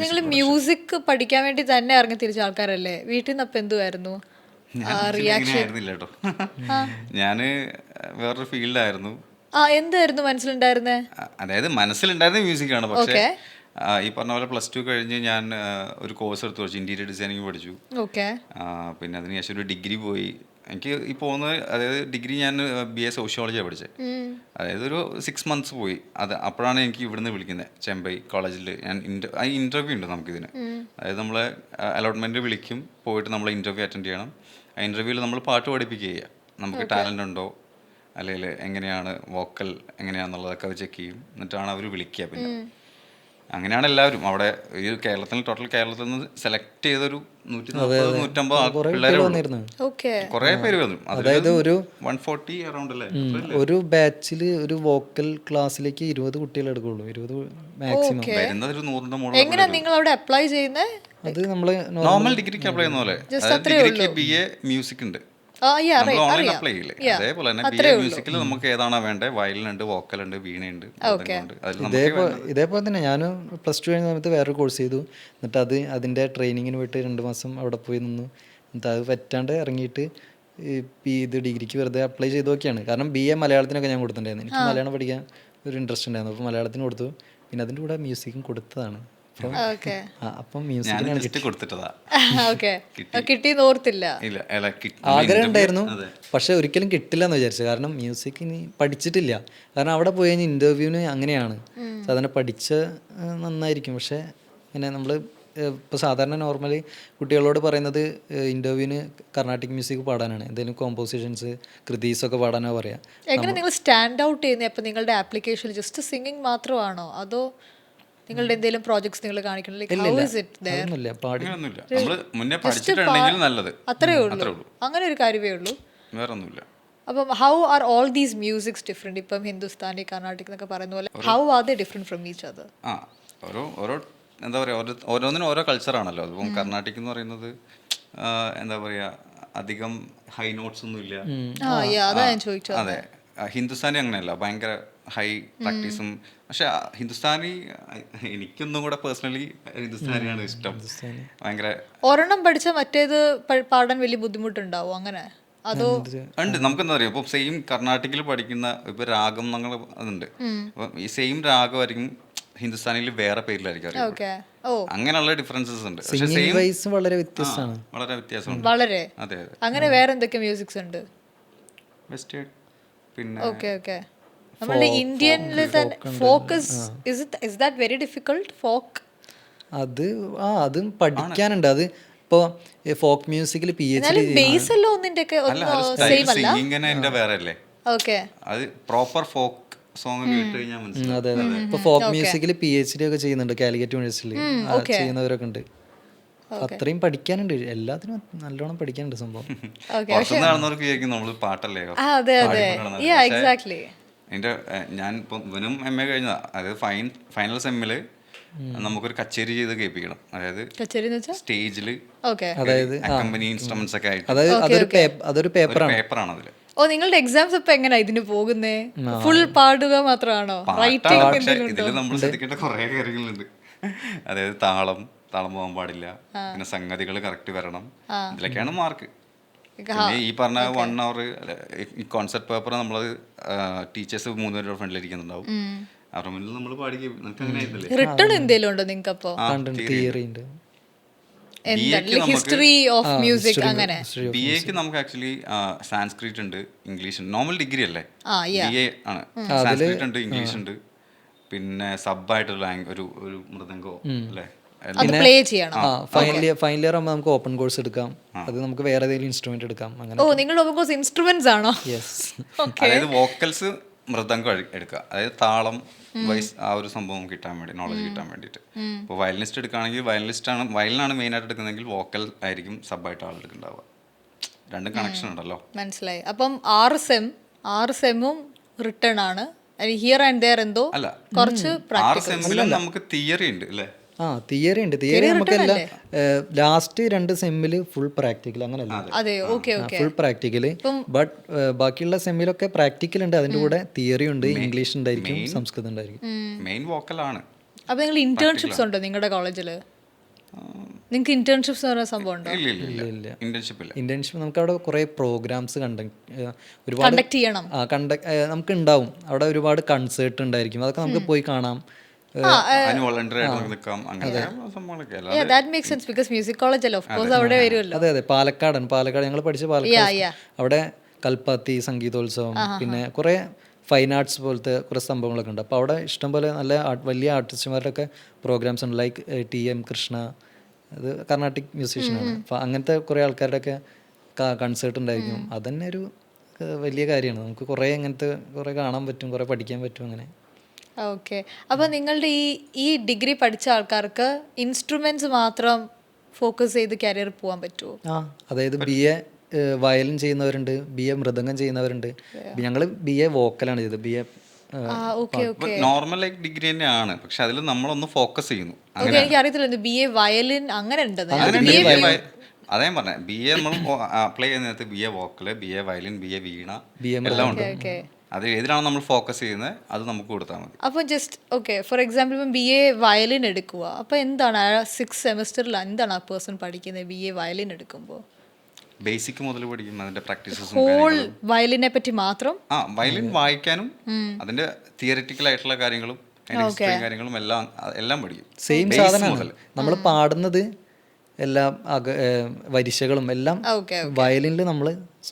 നിങ്ങൾ മ്യൂസിക് പഠിക്കാൻ വേണ്ടി തന്നെ ഇറങ്ങി തിരിച്ച ആൾക്കാരല്ലേ? വീട്ടിൽ നിന്ന് അപ്പം എന്തുവായിരുന്നു റിയാക്ഷൻ? കേട്ടോ, ഞാന് വേറൊരു ഫീൽഡായിരുന്നു. എന്തായിരുന്നു മനസ്സിലുണ്ടായിരുന്നേ? അതായത് മനസ്സിലുണ്ടായിരുന്ന മ്യൂസിക്കാണ്. പക്ഷേ ഈ പറഞ്ഞ പോലെ +2 കഴിഞ്ഞ് ഞാൻ ഒരു കോഴ്സ് എടുത്ത് പഠിച്ചു, ഇന്റീരിയർ ഡിസൈനിങ് പഠിച്ചു. പിന്നെ അതിനുശേഷം ഒരു ഡിഗ്രി പോയി. എനിക്ക് ഈ പോകുന്നത്, അതായത് ഡിഗ്രി ഞാൻ BA സോഷ്യോളജിയാണ് പഠിച്ചത്. അതായത് ഒരു 6 months പോയി. അപ്പോഴാണ് എനിക്ക് ഇവിടുന്ന് വിളിക്കുന്നത്, ചെമ്പൈ കോളേജിൽ. ഞാൻ ഇൻ്റർവ്യൂ ഉണ്ട് നമുക്കിതിന്. അതായത് നമ്മളെ അലോട്ട്മെൻറ്റ് വിളിക്കും, പോയിട്ട് നമ്മൾ ഇൻ്റർവ്യൂ അറ്റൻഡ് ചെയ്യണം. ആ ഇൻ്റർവ്യൂവിൽ നമ്മൾ പാട്ട് പഠിപ്പിക്കുക ചെയ്യുക. നമുക്ക് ടാലൻ്റ് ഉണ്ടോ അല്ലെങ്കിൽ എങ്ങനെയാണ് വോക്കൽ എങ്ങനെയാണെന്നുള്ളതൊക്കെ അത് ചെക്ക് ചെയ്യും. എന്നിട്ടാണ് അവർ വിളിക്കുക. പിന്നെ അങ്ങനെയാണ് എല്ലാവരും അവിടെ ഈ ടോട്ടൽ കേരളത്തിൽ നിന്ന് സെലക്ട് ചെയ്തൊരു 140-150 പിള്ളേരെ കുറേ പേര് വന്നു. അതായത് ഒരു 140 അറൗണ്ട് അല്ലേ ഒരു ബാച്ചിൽ ഒരു വോക്കൽ ക്ലാസ്സിലേക്ക് 20 കുട്ടികളെ എടുക്കുള്ളൂ. 20 മാക്സിമം. വരുന്നത് ഒരു 100ന്റെ മുകളിൽ. എങ്ങനെയാ നിങ്ങൾ അവിടെ അപ്ലൈ ചെയ്യുന്നത്? അത് നമ്മള് നോർമൽ ഡിഗ്രിക്ക് അപ്ലൈ ചെയ്യുന്ന പോലെ. ഡിഗ്രിക്ക് BA മ്യൂസിക് ഉണ്ട്, ഓൺലൈൻ അപ്ലൈ ചെയ്യില്ലേ? അതേപോലെ തന്നെ BA മ്യൂസിക്കിൽ നമുക്ക് ഏതാണോ വേണ്ടത്, വയലിനുണ്ട്, വോക്കലുണ്ട്, വീണയുണ്ട്. ഇതേപോലെ തന്നെ ഞാൻ +2 കഴിഞ്ഞ സമയത്ത് വേറൊരു കോഴ്സ് ചെയ്തു. എന്നിട്ട് അതിൻ്റെ ട്രെയിനിങ്ങിന് പോയിട്ട് 2 മാസം അവിടെ പോയി നിന്നു. എന്നിട്ട് അത് പറ്റാണ്ട് ഇറങ്ങിയിട്ട് ഇത് ഡിഗ്രിക്ക് വെറുതെ അപ്ലൈ ചെയ്ത് നോക്കിയാണ്. കാരണം BA മലയാളത്തിനൊക്കെ ഞാൻ കൊടുത്തിട്ടുണ്ടായിരുന്നു. എനിക്ക് മലയാളം പഠിക്കാൻ ഒരു ഇൻട്രസ്റ്റ് ഉണ്ടായിരുന്നു. അപ്പോൾ മലയാളത്തിന് കൊടുത്തു. പിന്നെ അതിൻ്റെ കൂടെ മ്യൂസിക്കും കൊടുത്തതാണ്. അപ്പം ആഗ്രഹം ഉണ്ടായിരുന്നു, പക്ഷെ ഒരിക്കലും കിട്ടില്ല എന്ന് വിചാരിച്ചു. കാരണം മ്യൂസിക് ഇനി പഠിച്ചിട്ടില്ല. കാരണം അവിടെ പോയി കഴിഞ്ഞാൽ ഇന്റർവ്യൂവിന് അങ്ങനെയാണ്. സാധാരണ പഠിച്ച നന്നായിരിക്കും, പക്ഷെ ഇങ്ങനെ നമ്മൾ ഇപ്പോൾ സാധാരണ നോർമലി കുട്ടികളോട് പറയുന്നത് ഇന്റർവ്യൂവിന് കർണാട്ടിക് മ്യൂസിക് പാടാനാണ്, എന്തെങ്കിലും കോമ്പോസിഷൻസ് കൃതീസൊക്കെ പാടാനാണ് പറയാ. എങ്ങനെ നിങ്ങൾ സ്റ്റാൻഡ് ഔട്ട് ചെയ്യുന്നത്? അപ്പോൾ നിങ്ങളുടെ ആപ്ലിക്കേഷനിൽ ജസ്റ്റ് സിംഗിങ് മാത്രമാണോ, അതോ നിങ്ങളുടെ എന്തെങ്കിലും പ്രോജക്ട്സ് നിങ്ങൾ കാണിക്കണോ? അത്രേ ഉള്ളൂ, അങ്ങനെ ഒരു കാര്യമേ ഉള്ളൂ, വേറൊന്നുമില്ല. അപ്പം how are all these musics different? ഇപ്പം ഹിന്ദുസ്ഥാനി, കർണാട്ടിക് എന്നൊക്കെ പറയുന്ന പോലെ how are they different from each other? ഓരോ എന്താ പറയുക, ഓരോന്നിനും ഓരോ കൾച്ചറാണല്ലോ. അതിപ്പം കർണാട്ടിക് എന്ന് പറയുന്നത് എന്താ പറയുക, അധികം ഹൈ നോട്ട്സ് ഒന്നും ഇല്ല. അതാ ഞാൻ ചോദിച്ചത്. അതെ, ഹിന്ദുസ്ഥാനി അങ്ങനെയല്ല, ഭയങ്കര ഹൈ പ്രാക്ടീസും. പക്ഷെ ഹിന്ദുസ്ഥാനി എനിക്കൊന്നും കൂടെ പേഴ്സണലി ഹിന്ദുസ്ഥാനിയാണ് ഇഷ്ടം. ഭയങ്കര ഒരെണ്ണം പഠിച്ച മറ്റേത് പാടാൻ വലിയ ബുദ്ധിമുട്ടുണ്ടാവും അങ്ങനെ? അതോ ഉണ്ട്, നമുക്കെന്താ പറയുക, ഇപ്പോൾ സെയിം കർണാട്ടിക്കിൽ പഠിക്കുന്ന ഇപ്പോൾ രാഗം നമ്മൾ അതുണ്ട്. അപ്പം ഈ സെയിം രാഗമായിരിക്കും ഹിന്ദുസ്ഥാനിയിൽ വേറെ പേരിലായിരിക്കും അറിയാം. അങ്ങനെയുള്ള ഡിഫറൻസസ് ഉണ്ട്. വളരെ വ്യത്യാസമാണ്, വളരെ വ്യത്യാസമുണ്ട്. വളരെ. അതെ. അങ്ങനെ വേറെ എന്തൊക്കെ മ്യൂസിക്സ് ഉണ്ട്? വെസ്റ്റേൺ, പിന്നെ നമ്മുടെ ഇന്ത്യനിൽ തന്നെ folk is that very difficult? Folk അതും പഠിക്കാനുണ്ട്. അത് ഇപ്പോ ഫോക്ക് മ്യൂസിക്കിൽ PhD ബേസ് അല്ലോ ഒന്നിന്റെയൊക്കെ സെയിം അല്ല. വേറെ അല്ലേ? ഓക്കേ, അത് പ്രോപ്പർ ഫോക്ക് സോങ് കേട്ട് കഴിഞ്ഞാൽ മനസ്സിലാവും. അതെ, ഇപ്പൊ ഫോക്ക് മ്യൂസിക്കിൽ PhD ഒക്കെ ചെയ്യുന്നുണ്ട് കാലിക്കറ്റ് യൂണിവേഴ്സിറ്റിയിൽ ചെയ്യുന്നവരൊക്കെ ഉണ്ട്. അത്രയും പഠിക്കാനുണ്ട്, എല്ലാത്തിനും നല്ലോണം പഠിക്കാനുണ്ട് സംഭവം. പുറത്തുനിന്ന് കാണുന്നവർക്ക് വിചാരിക്കും നമ്മള് പാട്ടല്ലേ അതെ അതെ, എക്സാക്ട്ലി. എൻ്റെ ഞാൻ ഇപ്പം ഇവനും MA കഴിഞ്ഞതാ. അതായത് ഫൈനൽ സെമ്മില് നമുക്കൊരു കച്ചേരി ചെയ്ത് കേൾപ്പിക്കണം. അതായത് സ്റ്റേജിൽ അക്കമ്പനി ഇൻസ്ട്രുമെന്റ്സ് ഒക്കെ ആയിട്ട്. അതൊരു പേപ്പറാണ് അതില്. ഓ, നിങ്ങളുടെ എക്സാംസ് ഇപ്പൊ എങ്ങനെയാ ഇതിന് പോകുന്നേ? ഫുൾ പാടുക മാത്രമാണോ? ഇതില് നമ്മൾ ശ്രദ്ധിക്കേണ്ട കുറെ കാര്യങ്ങളുണ്ട്. അതായത് താളം പോകാൻ പാടില്ല, പിന്നെ സംഗതികൾ കറക്റ്റ് വരണം, ഇതിലൊക്കെയാണ് മാർക്ക്. പിന്നെ ഈ പറഞ്ഞ 1 hour ഈ കോൺസെപ്റ്റ് പേപ്പർ നമ്മളത് ടീച്ചേഴ്സ് 3 പേരുടെ ഫ്രണ്ടിലിരിക്കുന്നുണ്ടാവും. അവരുടെ മുന്നിൽ നമ്മൾ പാടി. റിട്ടേൺ എന്തെങ്കിലും ഉണ്ടോ നിങ്ങൾക്ക്? അപ്പോ ഹിസ്റ്ററി ഓഫ് മ്യൂസിക് അങ്ങനെ. BA നമുക്ക് ആക്ച്വലി സാൻസ്ക്രിറ്റ് ഉണ്ട്, ഇംഗ്ലീഷ് ഉണ്ട്. നോർമൽ ഡിഗ്രി അല്ലേ, BA ആണ്. സാൻസ്ക്രിറ്റ് ഉണ്ട്, ഇംഗ്ലീഷ് ഉണ്ട്, പിന്നെ സബായിട്ടുള്ള ഒരു മൃദംഗോ അല്ലേ. ഫൈനൽ ഇയർ ആകുമ്പോൾ നമുക്ക് ഓപ്പൺ കോഴ്സ് എടുക്കാം. അത് നമുക്ക് വേറെ ഏതെങ്കിലും ഇൻസ്ട്രുമെന്റ് എടുക്കാം. അങ്ങനെ. ഓ, നിങ്ങൾ ഓപ്പൺ കോഴ്സ് ഇൻസ്ട്രുമെന്റ്സ് ആണോ? അതായത് വോക്കൽസ് മൃദംഗം എടുക്കുക, അതായത് താളം വൈസ് ആ ഒരു സംഭവം കിട്ടാൻ വേണ്ടി, നോളജ് കിട്ടാൻ വേണ്ടിയിട്ട്. ഇപ്പോൾ വയലിനിസ്റ്റ് എടുക്കുകയാണെങ്കിൽ വയലിനാണ് മെയിൻ ആയിട്ട് എടുക്കുന്നതെങ്കിൽ വോക്കൽ ആയിരിക്കും സബായിട്ട് ആളെടുക്കുന്നുണ്ടാവുക. രണ്ടും കണക്ഷൻ ഉണ്ടല്ലോ. മനസ്സിലായി. അപ്പം 6 സെമ്മും റിട്ടേൺ ആണ്. ഹിയർ ആൻഡ് ദേർ എന്തോ അല്ല, കുറച്ച് 6 സെമ്മിലും നമുക്ക് തിയറി ഉണ്ട് അല്ലേ? തിയറി ഉണ്ട്. തിയറി നമുക്കെല്ലാം ലാസ്റ്റ് 2 സെമ്മില് ഫുൾ പ്രാക്ടിക്കൽ, അങ്ങനല്ല, ഫുൾ പ്രാക്ടിക്കല്. ബട്ട് ബാക്കിയുള്ള സെമ്മിലൊക്കെ പ്രാക്ടിക്കൽ ഉണ്ട്, അതിന്റെ കൂടെ തിയറി ഉണ്ട്, ഇംഗ്ലീഷ് ഉണ്ടായിരിക്കും, സംസ്കൃതം ഉണ്ടായിരിക്കും. മെയിൻ വോക്കലാണ്. അപ്പൊ നിങ്ങൾ ഇന്റേൺഷിപ്സ് ഉണ്ടോ നിങ്ങളുടെ കോളേജില്? നിങ്ങൾക്ക് ഇന്റേൺഷിപ്സ് പറയുന്ന സംഭവം ഉണ്ടോ? ഇല്ല, ഇന്റേൺഷിപ്പ് നമുക്ക് അവിടെ കുറെ പ്രോഗ്രാംസ് കണ്ടക്ട് ചെയ്യണം. നമുക്ക് ഉണ്ടാവും അവിടെ ഒരുപാട് കൺസേർട്ട് ഉണ്ടായിരിക്കും, അതൊക്കെ നമുക്ക് പോയി കാണാം. അതെ, പാലക്കാട് ഞങ്ങൾ പഠിച്ച പാലക്കാട്. അവിടെ കൽപ്പാത്തി സംഗീതോത്സവം, പിന്നെ കുറെ ഫൈൻ ആർട്സ് പോലത്തെ കുറെ സംഭവങ്ങളൊക്കെ ഉണ്ട്. അപ്പോൾ അവിടെ ഇഷ്ടംപോലെ നല്ല വലിയ ആർട്ടിസ്റ്റുമാരുടെ ഒക്കെ പ്രോഗ്രാംസ് ഉണ്ട്. ലൈക്ക് TM കൃഷ്ണ, അത് കർണാട്ടിക് മ്യൂസീഷ്യനാണ്. അപ്പോൾ അങ്ങനത്തെ കുറേ ആൾക്കാരുടെ ഒക്കെ കൺസേർട്ട് ഉണ്ടായിരിക്കും. അതന്നെ ഒരു വലിയ കാര്യമാണ്. നമുക്ക് കുറേ അങ്ങനത്തെ കുറേ കാണാൻ പറ്റും, കുറേ പഠിക്കാൻ പറ്റും അങ്ങനെ. ഓക്കെ. അപ്പോൾ നിങ്ങളുടെ ഈ ഡിഗ്രി പഠിച്ച ആൾക്കാർക്ക് ഇൻസ്ട്രുമെന്റ്സ് മാത്രം ഫോക്കസ് ചെയ്ത് കരിയർ പോകാൻ പറ്റുമോ? അതായത് BA വയലിൻ ചെയ്യുന്നവരുണ്ട്, BA മൃദംഗം ചെയ്യുന്നവരുണ്ട്. ഞങ്ങൾ BA വോക്കലാണ് ചെയ്തത്. BA നോർമൽ ലൈക്ക് ഡിഗ്രി തന്നെയാണ്, പക്ഷെ അതിൽ നമ്മളൊന്ന് ഫോക്കസ് ചെയ്യുന്നു. എനിക്ക് അറിയത്തില്ല BA വയലിൻ അങ്ങനെ ഉണ്ടെന്ന്. അതേ പറഞ്ഞ BA നമ്മൾ അപ്ലൈ ചെയ്യുന്ന നേരത്ത് BA വോക്കല്, BA വയലിൻ, BA വീണ എല്ലാം ഉണ്ട്. അത് ഏതിനാണ് നമ്മൾ ഫോക്കസ് ചെയ്യുന്നത് അത് നമുക്ക് കൊടുത്താൽ മതി. അപ്പോൾ ജസ്റ്റ് ഓക്കെ, ഫോർ എക്സാമ്പിൾ ഇപ്പം BA വയലിൻ എടുക്കുക, അപ്പോൾ എന്താണ് 6 സെമസ്റ്ററിൽ എന്താണ് ആ പേഴ്സൺ പഠിക്കുന്നത് BA വയലിൻ എടുക്കുമ്പോൾ? ബേസിക് മുതൽ പഠിക്കും, അതിന്റെ പ്രാക്ടീസസും ഹോൾ വയലിനെ പറ്റി മാത്രം. വയലിൻ വായിക്കാനും അതിന്റെ തിയറിറ്റിക്കൽ ആയിട്ടുള്ള കാര്യങ്ങളും കാര്യങ്ങളും എല്ലാം പഠിക്കും. സെയിം സാധനമാണ് നമ്മൾ പാടുന്നത്, എല്ലാ വരിശകളും എല്ലാം വയലിനിൽ നമ്മൾ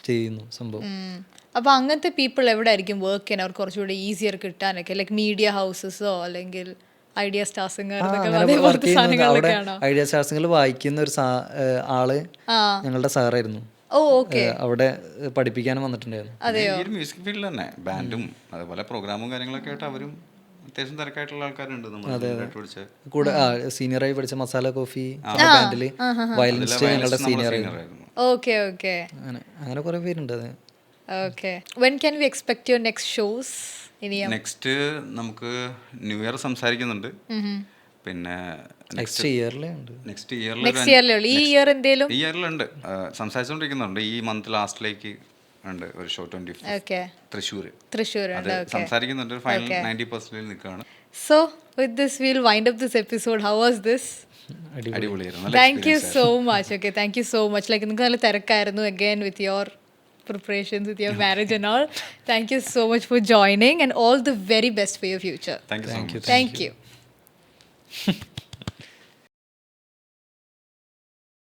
ചെയ്യുന്നു സംഭവം. അപ്പോൾ അങ്ങനത്തെ പീപ്പിൾ എവിടെ ആയിരിക്കും വർക്ക് ചെയ്യാൻ അവർക്ക് കുറച്ചുകൂടി ഈസിയർ കിട്ടാനൊക്കെ? ലൈക്ക് മീഡിയ ഹൗസസോ അല്ലെങ്കിൽ idea star singer? Idea star singer വായിക്കുന്ന ഒരു ആള് ഞങ്ങളുടെ സാറായിരുന്നു. അവിടെ പഠിപ്പിക്കാനും വന്നിട്ടുണ്ടായിരുന്നു. മ്യൂസിക് ഫീൽഡിൽ തന്നെ ബാൻഡും അതുപോലെ പ്രോഗ്രാമും കാര്യങ്ങളൊക്കെ ആയിട്ട് അവരും അത്യാവശ്യം തിരക്കായിട്ടുള്ള ആൾക്കാരുണ്ട്. കൂടെ സീനിയറായി പഠിച്ച മസാല കോഫി ബാൻഡില് വയലിനിസ്റ്റ് ഞങ്ങളുടെ സീനിയർ ആയിരുന്നു. അങ്ങനെ കുറെ പേരുണ്ട്. അതെ. Okay. When can we expect your next shows? Next നമുക്ക് ന്യൂ ഇയർ സംസാരിക്കുന്നുണ്ട്. പിന്നെ നെക്സ്റ്റ് ഇയറിലുണ്ട്. ഈ ഇയറിലുണ്ട്, സംസാരിച്ചുകൊണ്ടിരിക്കുന്നുണ്ട്. ഈ മന്ത് ലാസ്റ്റിലേക്ക് ഉണ്ട് ഒരു ഷോ 25 തൃശ്ശൂർ സംസാരിക്കുന്നുണ്ട്. ഫൈനൽ 90% നിൽക്കുകയാണ്. So with this we'll wind up this episode. How was this? അടിപൊളിയായിരുന്നു. Thank you so much. Okay, thank you so much. Like നിങ്ങൾക്ക് നല്ല തിരക്കായിരുന്നു again with your preparations, with your marriage and all. Thank you so much for joining and all the very best for your future. Thank you so much. Thank you.